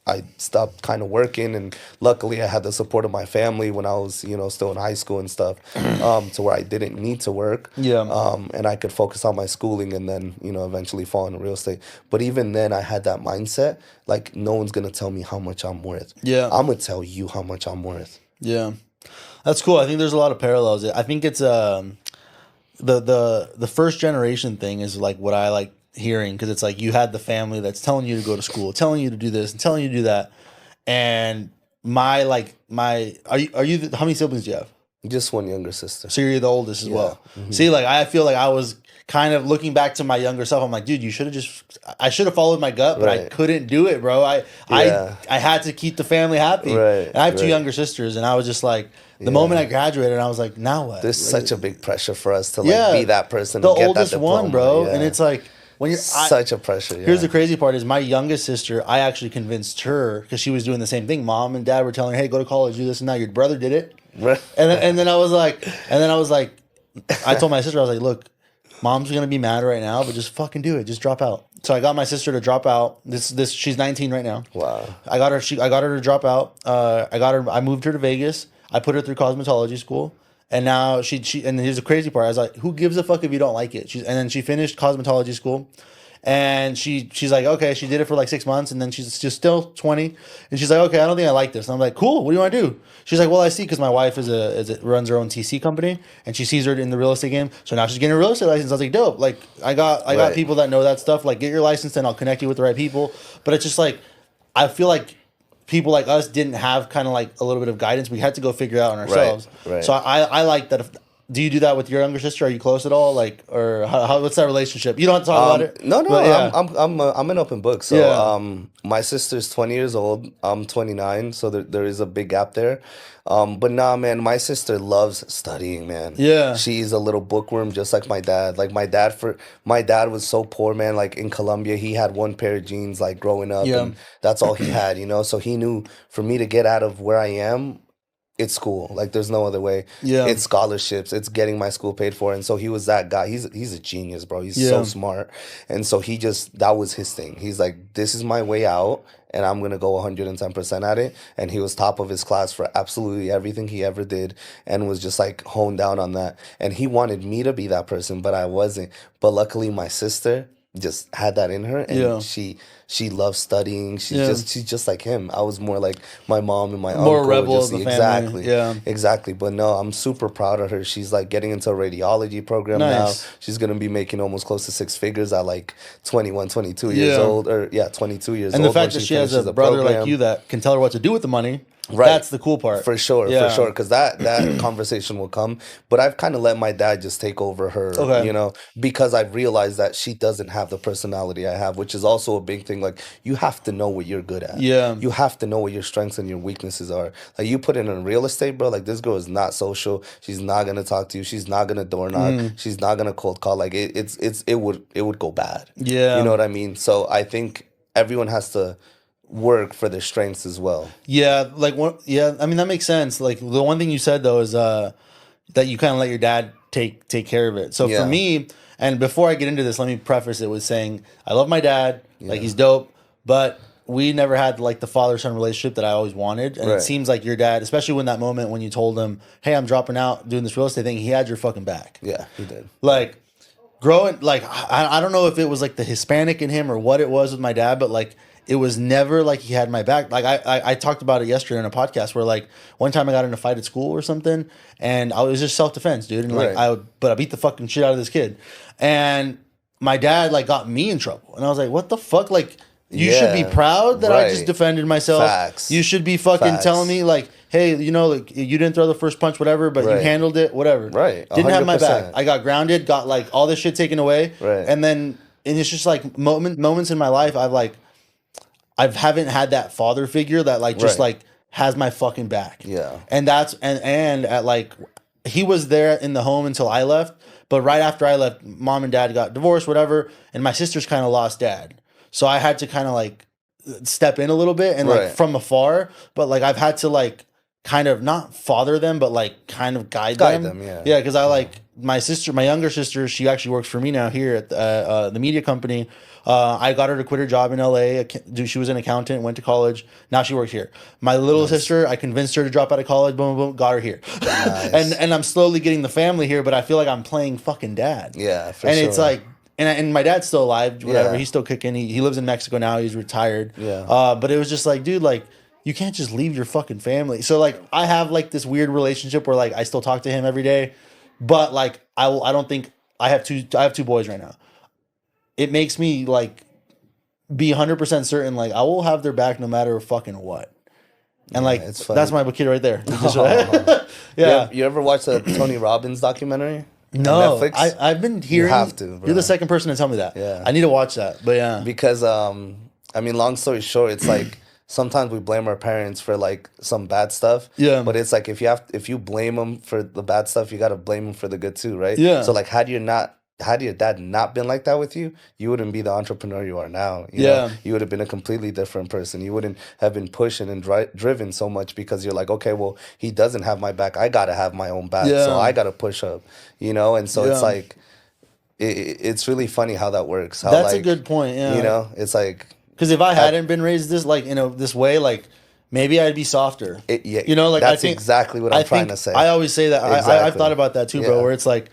I stopped kind of working, and luckily I had the support of my family when I was, still in high school and stuff, to where I didn't need to work. Yeah. And I could focus on my schooling and then, eventually fall into real estate. But even then I had that mindset, like, no one's going to tell me how much I'm worth. Yeah. I'm going to tell you how much I'm worth. Yeah. That's cool. I think there's a lot of parallels. I think it's the first generation thing is like what I like hearing, because it's like you had the family that's telling you to go to school, telling you to do this and telling you to do that. And how many siblings do you have? Just one younger sister. So you're the oldest as well. Mm-hmm. See, like, I feel like I was kind of looking back to my younger self. I'm like, dude, I should have followed my gut, but I couldn't do it, bro. I had to keep the family happy. Right. And I have two younger sisters, and I was just like, the moment I graduated, I was like, now what? There's such a big pressure for us to be that person. The oldest one, bro. Yeah. And it's like, when you're such a pressure. Yeah. Here's the crazy part: is my youngest sister. I actually convinced her, because she was doing the same thing. Mom and Dad were telling her, "Hey, go to college, do this and that." Your brother did it, and then I was like, I told my sister, I was like, "Look, Mom's gonna be mad right now, but just fucking do it. Just drop out." So I got my sister to drop out. She's 19 right now. Wow. I got her to drop out. I moved her to Vegas. I put her through cosmetology school. And now and here's the crazy part. I was like, who gives a fuck if you don't like it? And then she finished cosmetology school, and she's like, okay, she did it for like 6 months, and then she's just still 20, and she's like, okay, I don't think I like this. And I'm like, cool, what do you want to do? She's like, well, I see, because my wife runs her own TC company, and she sees her in the real estate game, so now she's getting a real estate license. I was like, dope. Like, I got people that know that stuff. Like, get your license, and I'll connect you with the right people. But it's just like, I feel like people like us didn't have kind of like a little bit of guidance. We had to go figure it out on ourselves. Right. So I like that. Do you do that with your younger sister? Are you close at all? Like, or what's that relationship? You don't have to talk about it. No, but yeah. I'm an open book. So my sister's 20 years old. I'm 29, so there is a big gap there. But nah, man, my sister loves studying, man. Yeah. She's a little bookworm, just like my dad. Like my dad was so poor, man. Like in Colombia, he had one pair of jeans, like growing up, and that's all he had, you know. So he knew for me to get out of where I am, it's school. Like there's no other way. Yeah. It's scholarships. It's getting my school paid for. And so he was that guy. He's a genius, bro. He's so smart. And so that was his thing. He's like, this is my way out, and I'm gonna go 110% at it. And he was top of his class for absolutely everything he ever did, and was just like honed down on that. And he wanted me to be that person, but I wasn't. But luckily my sister just had that in her, and she loves studying. She's just like him. I was more like my mom and my uncle. More rebel of the family. Exactly. Yeah. Exactly. But no, I'm super proud of her. She's like getting into a radiology program now. She's gonna be making almost close to 6 figures at like 21, 22 years old. 22 years old. And the fact that she has a brother like you that can tell her what to do with the money. Right. That's the cool part. For sure. Because that conversation will come. But I've kind of let my dad just take over her, you know, because I've realized that she doesn't have the personality I have, which is also a big thing. Like, you have to know what you're good at. Yeah. You have to know what your strengths and your weaknesses are. Like, you put in real estate, bro, like, this girl is not social. She's not going to talk to you. She's not going to door knock. She's not going to cold call. Like, it would go bad. Yeah. You know what I mean? So I think everyone has to work for their strengths as well. Yeah, like I mean that makes sense. Like the one thing you said though is that you kind of let your dad take care of it. So for me, and before I get into this, let me preface it with saying I love my dad, like he's dope, but we never had like the father-son relationship that I always wanted. And it seems like your dad, especially when that moment when you told him, "Hey, I'm dropping out, doing this real estate thing," he had your fucking back. Yeah, he did. Like growing, like I don't know if it was like the Hispanic in him or what it was with my dad, but like it was never like he had my back. Like I talked about it yesterday in a podcast where like one time I got in a fight at school or something, and I was just self-defense, dude. And like I beat the fucking shit out of this kid, and my dad like got me in trouble, and I was like, what the fuck, like. You should be proud that I just defended myself. Facts. You should be fucking telling me like, hey, you know, like you didn't throw the first punch, whatever, but you handled it, whatever. Right. 100%. Didn't have my back. I got grounded, got like all this shit taken away. Right. And it's just like moments in my life I haven't had that father figure that like just like has my fucking back. Yeah. And that's and at like he was there in the home until I left, but right after I left, mom and dad got divorced, whatever, and my sister's kind of lost dad. So I had to kind of like step in a little bit and like from afar, but like I've had to like kind of not father them, but like kind of guide them. Yeah, because I like my younger sister, she actually works for me now here at the media company. I got her to quit her job in LA. She was an accountant, went to college. Now she works here. My little sister, I convinced her to drop out of college. Boom, boom, boom, got her here. Nice. and I'm slowly getting the family here, but I feel like I'm playing fucking dad. Yeah, for sure. And it's like. And my dad's still alive, whatever. He's still kicking. He lives in Mexico now. He's retired. Yeah. But it was just like, dude, like, you can't just leave your fucking family. So, like, I have, like, this weird relationship where, like, I still talk to him every day. But, like, I don't think... I have two boys right now. It makes me, like, be 100% certain, like, I will have their back no matter fucking what. And, like, that's my kid right there. Yeah. You ever watch the Tony Robbins documentary? No, I've been hearing. You have to, bro. You're the second person to tell me that. Yeah, I need to watch that. But yeah, because I mean, long story short, it's like sometimes we blame our parents for like some bad stuff. Yeah, but it's like if you blame them for the bad stuff, you gotta blame them for the good too, right? Yeah. So like, had your dad not been like that with you, you wouldn't be the entrepreneur you are now. You know? You would have been a completely different person. You wouldn't have been pushing and driven so much because you're like, okay, well, he doesn't have my back. I got to have my own back. So I got to push up, you know? And so it's like, it's really funny how that works. How, that's like, a good point, yeah. You know, it's like... Because if I hadn't been raised this, like, you know, this way, like... Maybe I'd be softer. You know, like that's exactly what I'm trying to say. I always say that. Exactly. I've thought about that too, bro. Where it's like,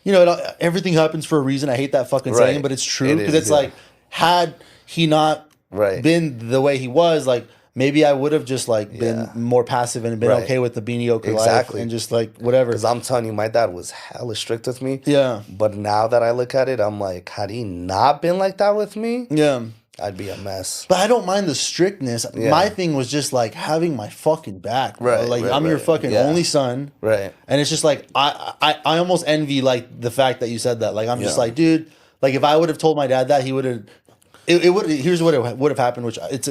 you know, everything happens for a reason. I hate that fucking saying, but it's true because it's like, had he not been the way he was, like maybe I would have just like been more passive and been okay with the mediocre life and just like whatever. Because I'm telling you, my dad was hella strict with me. Yeah. But now that I look at it, I'm like, had he not been like that with me? Yeah. I'd be a mess. But I don't mind the strictness. Yeah. My thing was just like having my fucking back, bro. Right, Like right, I'm your right. fucking Yeah. only son, Right. and it's just like I almost envy like the fact that you said that. Like I'm just Yeah. like, dude. Like if I would have told my dad that, he would have. It would. Here's what it would have happened, which it's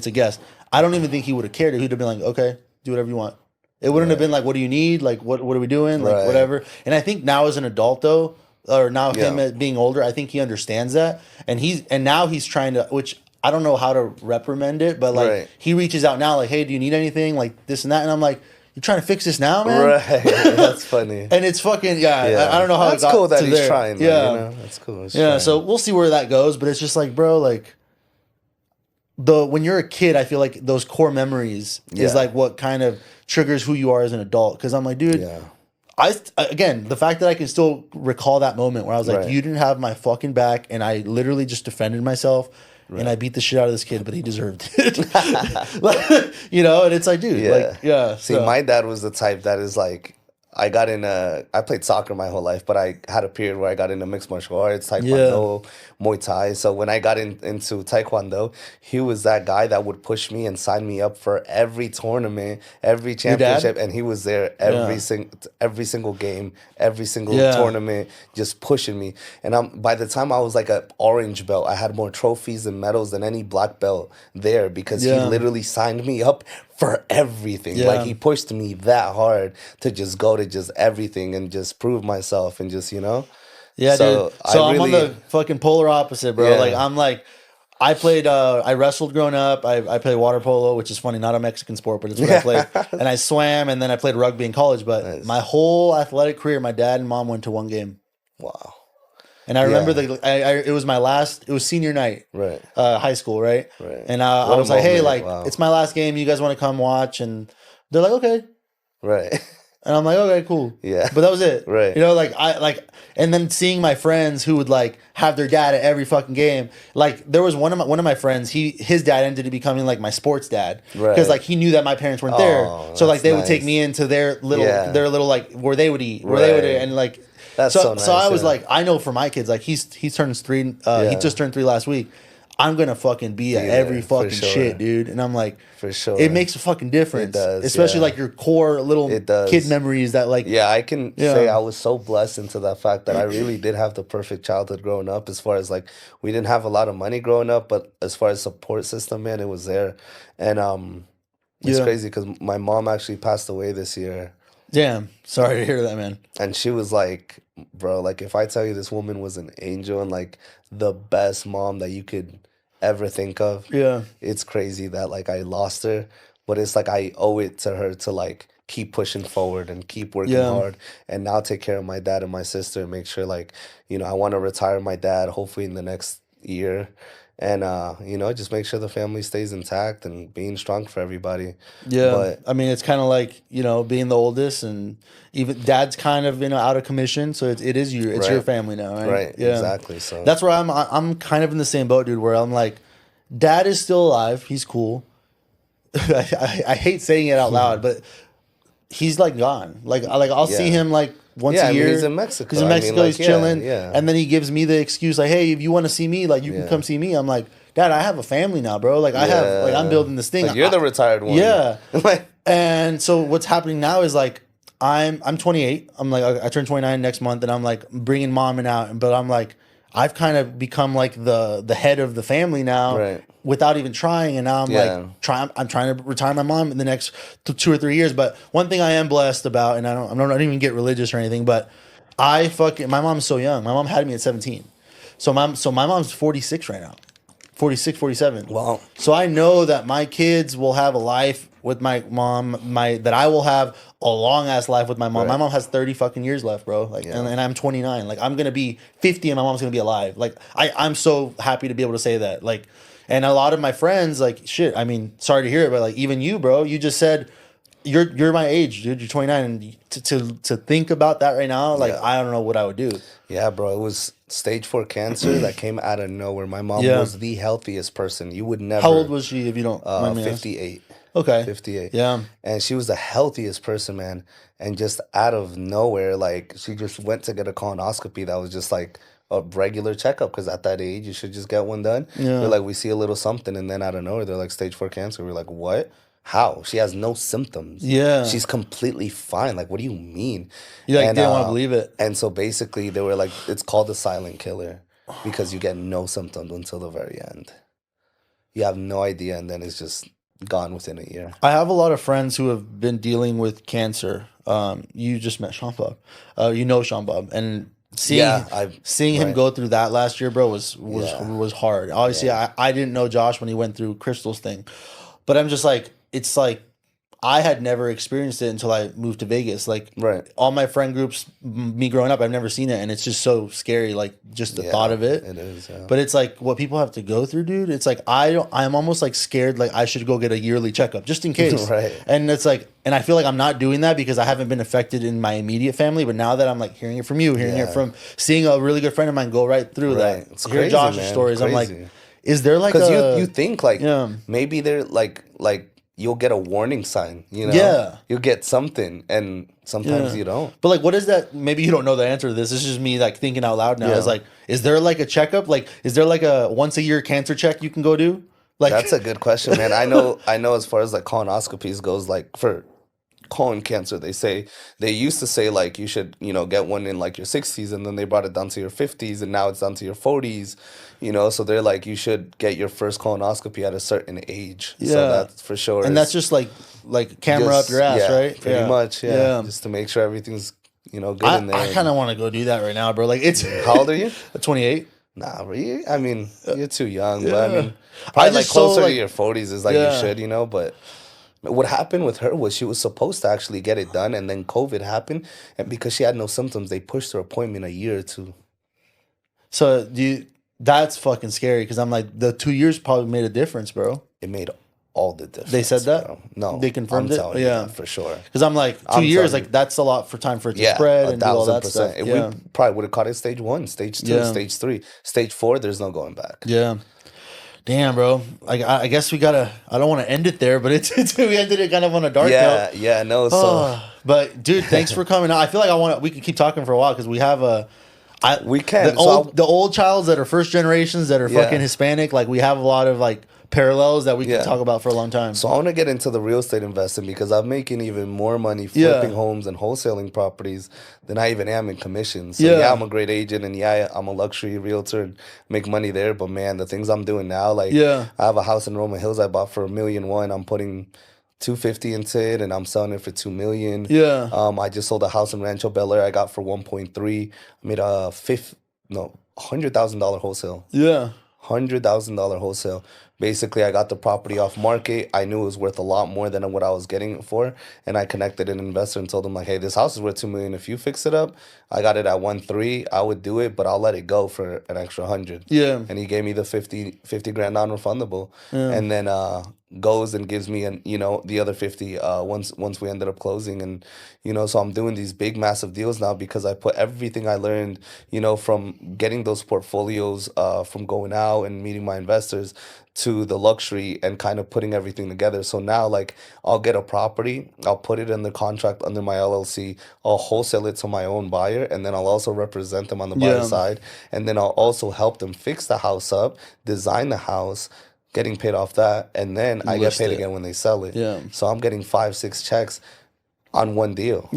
a guess. I don't even think he would have cared. He'd have been like, okay, do whatever you want. It wouldn't have been like, what do you need? Like what are we doing? Like Right. whatever. And I think now as an adult though, or now him Yeah. being older, I think he understands that, and now he's trying to, which I don't know how to reprimand it, but like Right. he reaches out now, like, hey, do you need anything? Like this and that, and I'm like, you're trying to fix this now, man. Right. That's funny. And it's fucking Yeah. I don't know how That's it got cool that to he's there. trying. Yeah, Though, you know? That's cool. He's yeah. trying. So we'll see where that goes, but it's just like, bro, like when you're a kid, I feel like those core memories is Yeah. like what kind of triggers who you are as an adult. Because I'm like, dude, Yeah. again, the fact that I can still recall that moment where I was like, Right. you didn't have my fucking back, and I literally just defended myself. And I beat the shit out of this kid, but he deserved it. Like, you know, and it's like, dude, Yeah. like, yeah. See, so- my dad was the type that is like, I played soccer my whole life, but I had a period where I got into mixed martial arts, taekwondo, Muay Thai. So when I got into taekwondo, he was that guy that would push me and sign me up for every tournament, every championship, and he was there every single game, every single tournament, just pushing me. And by the time I was like an orange belt, I had more trophies and medals than any black belt there because he literally signed me up for everything. Like he pushed me that hard to just go to just everything and just prove myself and just, you know. Yeah, so dude. So I'm really, on the fucking polar opposite, bro. Yeah. Like I'm like, I played, I wrestled growing up. I played water polo, which is funny, not a Mexican sport, but it's what I played. And I swam, and then I played rugby in college. But my whole athletic career, my dad and mom went to one game. Wow. And I remember it was my last, it was senior night, Right. High school, right? Right. And I was like, hey, like, Wow. it's my last game. You guys want to come watch? And they're like, okay. Right. And I'm like, okay, cool. Yeah. But that was it. Right. You know, and then seeing my friends who would like have their dad at every fucking game. Like there was one of my friends, his dad ended up becoming like my sports dad. Right. Because like he knew that my parents weren't there. So like that's they would nice. take me into their little like where they would eat, where they would and like That's so nice, So I was yeah. like, I know for my kids, like he turns 3 he just turned 3 last week. I'm gonna fucking be at every fucking sure. shit, dude. And I'm like, For sure. it makes a fucking difference. It does, especially yeah. like your core little It does. kid memories that like Yeah, I can say I was so blessed into that fact that I really did have the perfect childhood growing up. As far as like, we didn't have a lot of money growing up, but as far as support system, man, it was there. And it's crazy because my mom actually passed away this year. Damn, sorry to hear that, man. And she was like, bro, like if I tell you this woman was an angel and like the best mom that you could ever think of, it's crazy that like I lost her. But it's like I owe it to her to like keep pushing forward and keep working hard and now take care of my dad and my sister and make sure like, you know, I want to retire my dad hopefully in the next year. And you know, just make sure the family stays intact and being strong for everybody. Yeah, But I mean, it's kind of like, you know, being the oldest, and even dad's kind of, you know, out of commission, so it's your family now, right? Right, Yeah, exactly. So that's where I'm kind of in the same boat, dude. Where I'm like, dad is still alive, he's cool. I hate saying it out loud, but he's like gone. Like I'll see him like once a I mean, year. he's in Mexico. He's in I mean, Mexico. like, He's chilling. yeah. And then he gives me the excuse, like, "Hey, if you want to see me, like, you can come see me." I'm like, "Dad, I have a family now, bro. Like, I'm building this thing. Like, you're the retired one. Yeah." Like, And so what's happening now is like I'm 28. I'm like I turn 29 next month, and I'm like bringing mom and out. But I'm like I've kind of become like the head of the family now, Right. without even trying. And now I'm I'm trying to retire my mom in the next 2 or 3 years. But one thing I am blessed about, and I don't even get religious or anything, but my mom's so young. My mom had me at 17. So my mom's 46 right now. 46, 47. wow. So I know that my kids will have a life with my mom, that I will have a long ass life with my mom. Right. My mom has 30 fucking years left, bro. Like, and I'm 29. Like, I'm gonna be 50 and my mom's gonna be alive. Like, I'm so happy to be able to say that. Like, and a lot of my friends, like, shit. I mean, sorry to hear it, but like, even you, bro, you just said you're my age, dude. You're 29, and to think about that right now, like, I don't know what I would do. Yeah, bro. It was stage 4 cancer that came out of nowhere. My mom was the healthiest person. You would never. How old was she, if you don't mind me asking? 58. Okay. 58. Yeah. And she was the healthiest person, man. And just out of nowhere, like, she just went to get a colonoscopy that was just like a regular checkup because at that age you should just get one done. They're Yeah. like, we see a little something, and then out of nowhere they're like stage 4 cancer. We're like, what? How? She has no symptoms. Yeah. She's completely fine. Like, what do you mean? You like And didn't want to believe it. and so basically they were like, it's called the silent killer because you get no symptoms until the very end. You have no idea, and then it's just gone within a year. I have a lot of friends who have been dealing with cancer. You just met Sean Bob. You know Sean Bob, and seeing him go through that last year, bro, was hard. Obviously, I didn't know Josh when he went through Crystal's thing, but I'm just like, it's like I had never experienced it until I moved to Vegas. Like, all my friend groups, me growing up, I've never seen it, and it's just so scary. Like, just the thought of it. It is. Yeah. But it's like what people have to go through, dude. It's like I'm almost like scared. Like I should go get a yearly checkup just in case. And it's like, and I feel like I'm not doing that because I haven't been affected in my immediate family. But now that I'm like hearing it from you, hearing it from seeing a really good friend of mine go right through that, it's hear crazy, Josh's man. stories, Crazy. I'm like, is there like because you think like maybe they're like you'll get a warning sign, you know? Yeah. You'll get something, and sometimes you don't. But like, what is that? Maybe you don't know the answer to this. This is just me like thinking out loud now. It's like, is there like a checkup? Like, is there like a once a year cancer check you can go do? Like, that's a good question, man. I know as far as like colonoscopies goes, like for colon cancer, they used to say like you should, get one in like your 60s, and then they brought it down to your 50s, and now it's down to your 40s, so they're like you should get your first colonoscopy at a certain age. So that's for sure. And that's just like camera up your ass, right? Pretty much, just to make sure everything's good in there. I kind of want to go do that right now, bro. Like, it's how old are you? 28. Nah, really? I mean, you're too young, but I mean, probably like closer to your 40s is like you should, but what happened with her was she was supposed to actually get it done, and then COVID happened, and because she had no symptoms, they pushed her appointment a year or two. So that's fucking scary because I'm like, the 2 years probably made a difference, bro. It made all the difference. They said that? Bro. No. They confirmed it? Yeah, for sure. Because I'm like, 2 years, like that's a lot for time for it to spread and do all that stuff. We probably would have caught it stage 1, stage 2, stage 3. Stage 4, there's no going back. Yeah. Damn, bro. Like, I guess we gotta. I don't want to end it there, but it's we ended it kind of on a dark note. Yeah, no. So, but dude, thanks for coming out. I feel like we could keep talking for a while because we have we can the old childs that are first generations that are fucking Hispanic. Like, we have a lot of like parallels that we can talk about for a long time. So I want to get into the real estate investing because I'm making even more money flipping homes and wholesaling properties than I even am in commissions. So I'm a great agent, and I'm a luxury realtor and make money there. But man, the things I'm doing now, like I have a house in Roman Hills I bought for $1.1 million. I'm putting $250 into it, and I'm selling it for $2 million. I just sold a house in Rancho Bel Air I got for 1.3. I made a $100,000 wholesale. $100,000 wholesale. Basically, I got the property off market. I knew it was worth a lot more than what I was getting it for, and I connected an investor and told him like, "Hey, this house is worth $2 million. If you fix it up, I got it at 1.3. I would do it, but I'll let it go for an extra 100." And he gave me the 50 grand non-refundable, and then goes and gives me the other 50 once we ended up closing. And so I'm doing these big massive deals now because I put everything I learned from getting those portfolios, from going out and meeting my investors, to the luxury, and kind of putting everything together. So now, like, I'll get a property, I'll put it in the contract under my LLC, I'll wholesale it to my own buyer, and then I'll also represent them on the buyer side, and then I'll also help them fix the house up, design the house, getting paid off that, and then I get paid again when they sell it. So I'm getting 5-6 checks on one deal,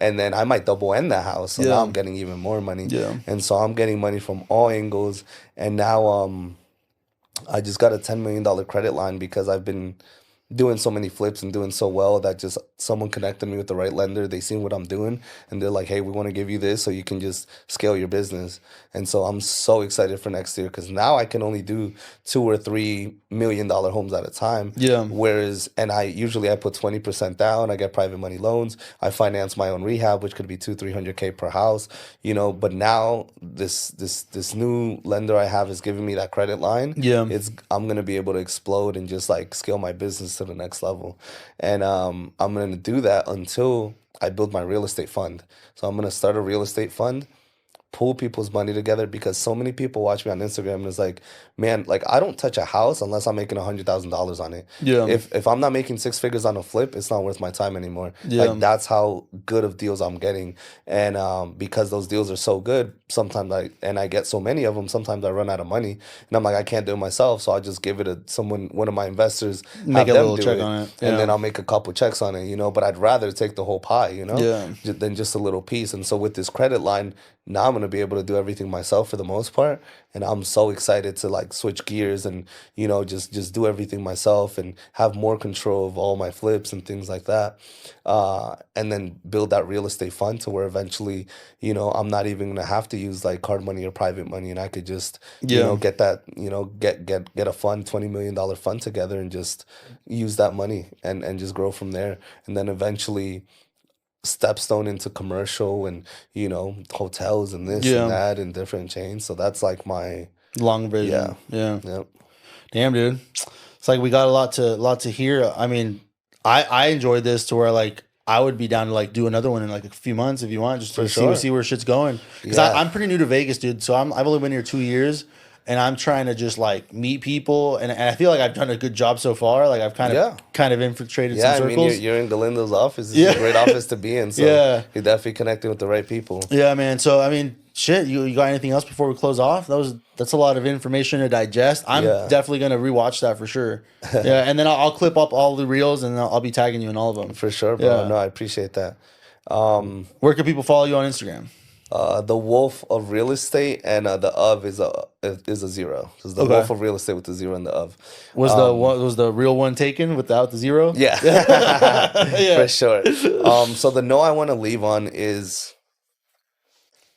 and then I might double end the house, so now I'm getting even more money. And so I'm getting money from all angles, and now I just got a $10 million credit line because I've been doing so many flips and doing so well that just someone connected me with the right lender. They seen what I'm doing, and they're like, "Hey, we want to give you this so you can just scale your business." And so I'm so excited for next year because now I can only do $2 or $3 million homes at a time. Whereas, and I put 20% down. I get private money loans. I finance my own rehab, which could be $200-300K per house. But now this new lender I have is giving me that credit line. I'm gonna be able to explode and just like scale my business to the next level. And I'm going to do that until I build my real estate fund. So I'm going to start a real estate fund, pull people's money together, because so many people watch me on Instagram and it's like, man, like I don't touch a house unless I'm making $100,000 on it. Yeah. If I'm not making six figures on a flip, it's not worth my time anymore. Yeah. Like that's how good of deals I'm getting. And because those deals are so good, sometimes I get so many of them, sometimes I run out of money and I'm like, I can't do it myself, so I'll just give it to someone, one of my investors, Make have a them little do check it, on it. and then Yeah. I'll make a couple checks on it, you know. But I'd rather take the whole pie, you know, Yeah. than just a little piece. And so with this credit line, now I'm gonna be able to do everything myself for the most part, and I'm so excited to like switch gears and, you know, just do everything myself and have more control of all my flips and things like that, and then build that real estate fund to where eventually, you know, I'm not even gonna have to use like card money or private money, and I could just, you know, Yeah. get that, you know, get a fund, $20 million fund together, and just use that money and just grow from there, and then eventually stepstone into commercial and, you know, hotels and this and Yeah. that and different chains. So that's like my, Long yeah, vision. Yeah. yep, Damn, dude. It's like we got a lot to hear. I mean, I enjoyed this to where like I would be down to like do another one in like a few months if you want, just for to sure. see where shit's going. Because Yeah. I'm pretty new to Vegas, dude. So I've only been here 2 years, and I'm trying to just like meet people, and I feel like I've done a good job so far. Like I've Yeah. kind of infiltrated Yeah, some I mean, you're, circles. you're in Galindo's office. It's Yeah. a great office to be in. So Yeah. you're definitely connecting with the right people. Yeah, man. So I mean, shit. You got anything else before we close off? That's a lot of information to digest. I'm Yeah. definitely gonna rewatch that for sure. Yeah, and then I'll clip up all the reels and I'll be tagging you in all of them. For sure, bro. Yeah. No, I appreciate that. Where can people follow you on Instagram? The Wolf of Real Estate, and the of is a zero. So it's the Okay. Wolf of Real Estate with the zero and the of. Was the real one taken without the zero? Yeah, Yeah. for sure. So the no I want to leave on is,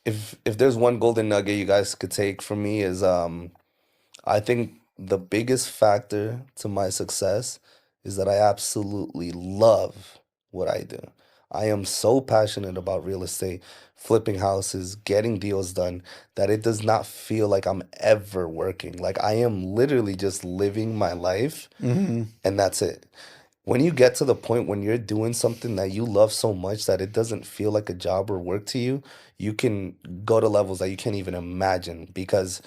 if there's one golden nugget you guys could take from me is, I think the biggest factor to my success is that I absolutely love what I do. I am so passionate about real estate, flipping houses, getting deals done, that it does not feel like I'm ever working. Like I am literally just living my life, Mm-hmm. and that's it. When you get to the point when you're doing something that you love so much that it doesn't feel like a job or work to you, you can go to levels that you can't even imagine. Because,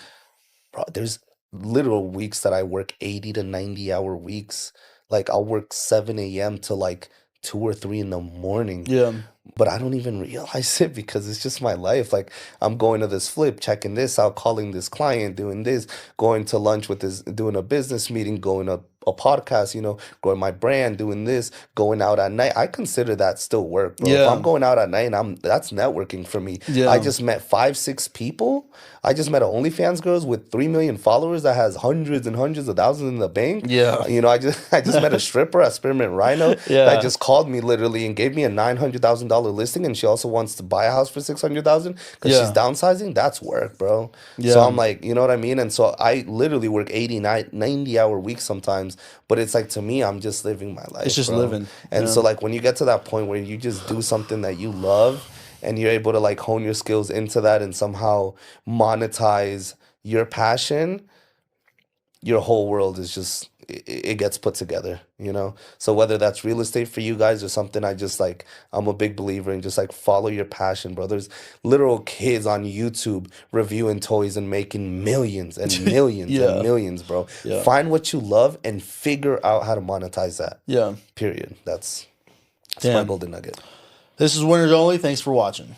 bro, there's literal weeks that I work 80 to 90 hour weeks. Like I'll work 7 a.m. to like 2 or 3 in the morning, Yeah. but I don't even realize it because it's just my life. Like I'm going to this flip, checking this out, calling this client, doing this, going to lunch with this, doing a business meeting, going to a podcast, you know, growing my brand, doing this, going out at night. I consider that still work, bro. If Yeah. I'm going out at night, that's networking for me. Yeah. I just met 5, 6 people. I just met an OnlyFans girls with 3 million followers that has hundreds and hundreds of thousands in the bank. Yeah. You know, I just met a stripper at Spearmint Rhino Yeah. that just called me literally and gave me a $900,000 listing, and she also wants to buy a house for 600,000 because Yeah. she's downsizing. That's work, bro. Yeah. So I'm like, you know what I mean? And so I literally work 80, 90 hour weeks sometimes, but it's like, to me, I'm just living my life. It's just bro. living. And Yeah. so like when you get to that point where you just do something that you love, and you're able to like hone your skills into that and somehow monetize your passion, your whole world is just, it gets put together, you know? So whether that's real estate for you guys or something, I just like, I'm a big believer in just like follow your passion, bro. There's literal kids on YouTube reviewing toys and making millions and millions Yeah. and millions, bro. Yeah. Find what you love and figure out how to monetize that. Yeah. Period. That's my Damn. golden nugget. This is Winners Only. Thanks for watching.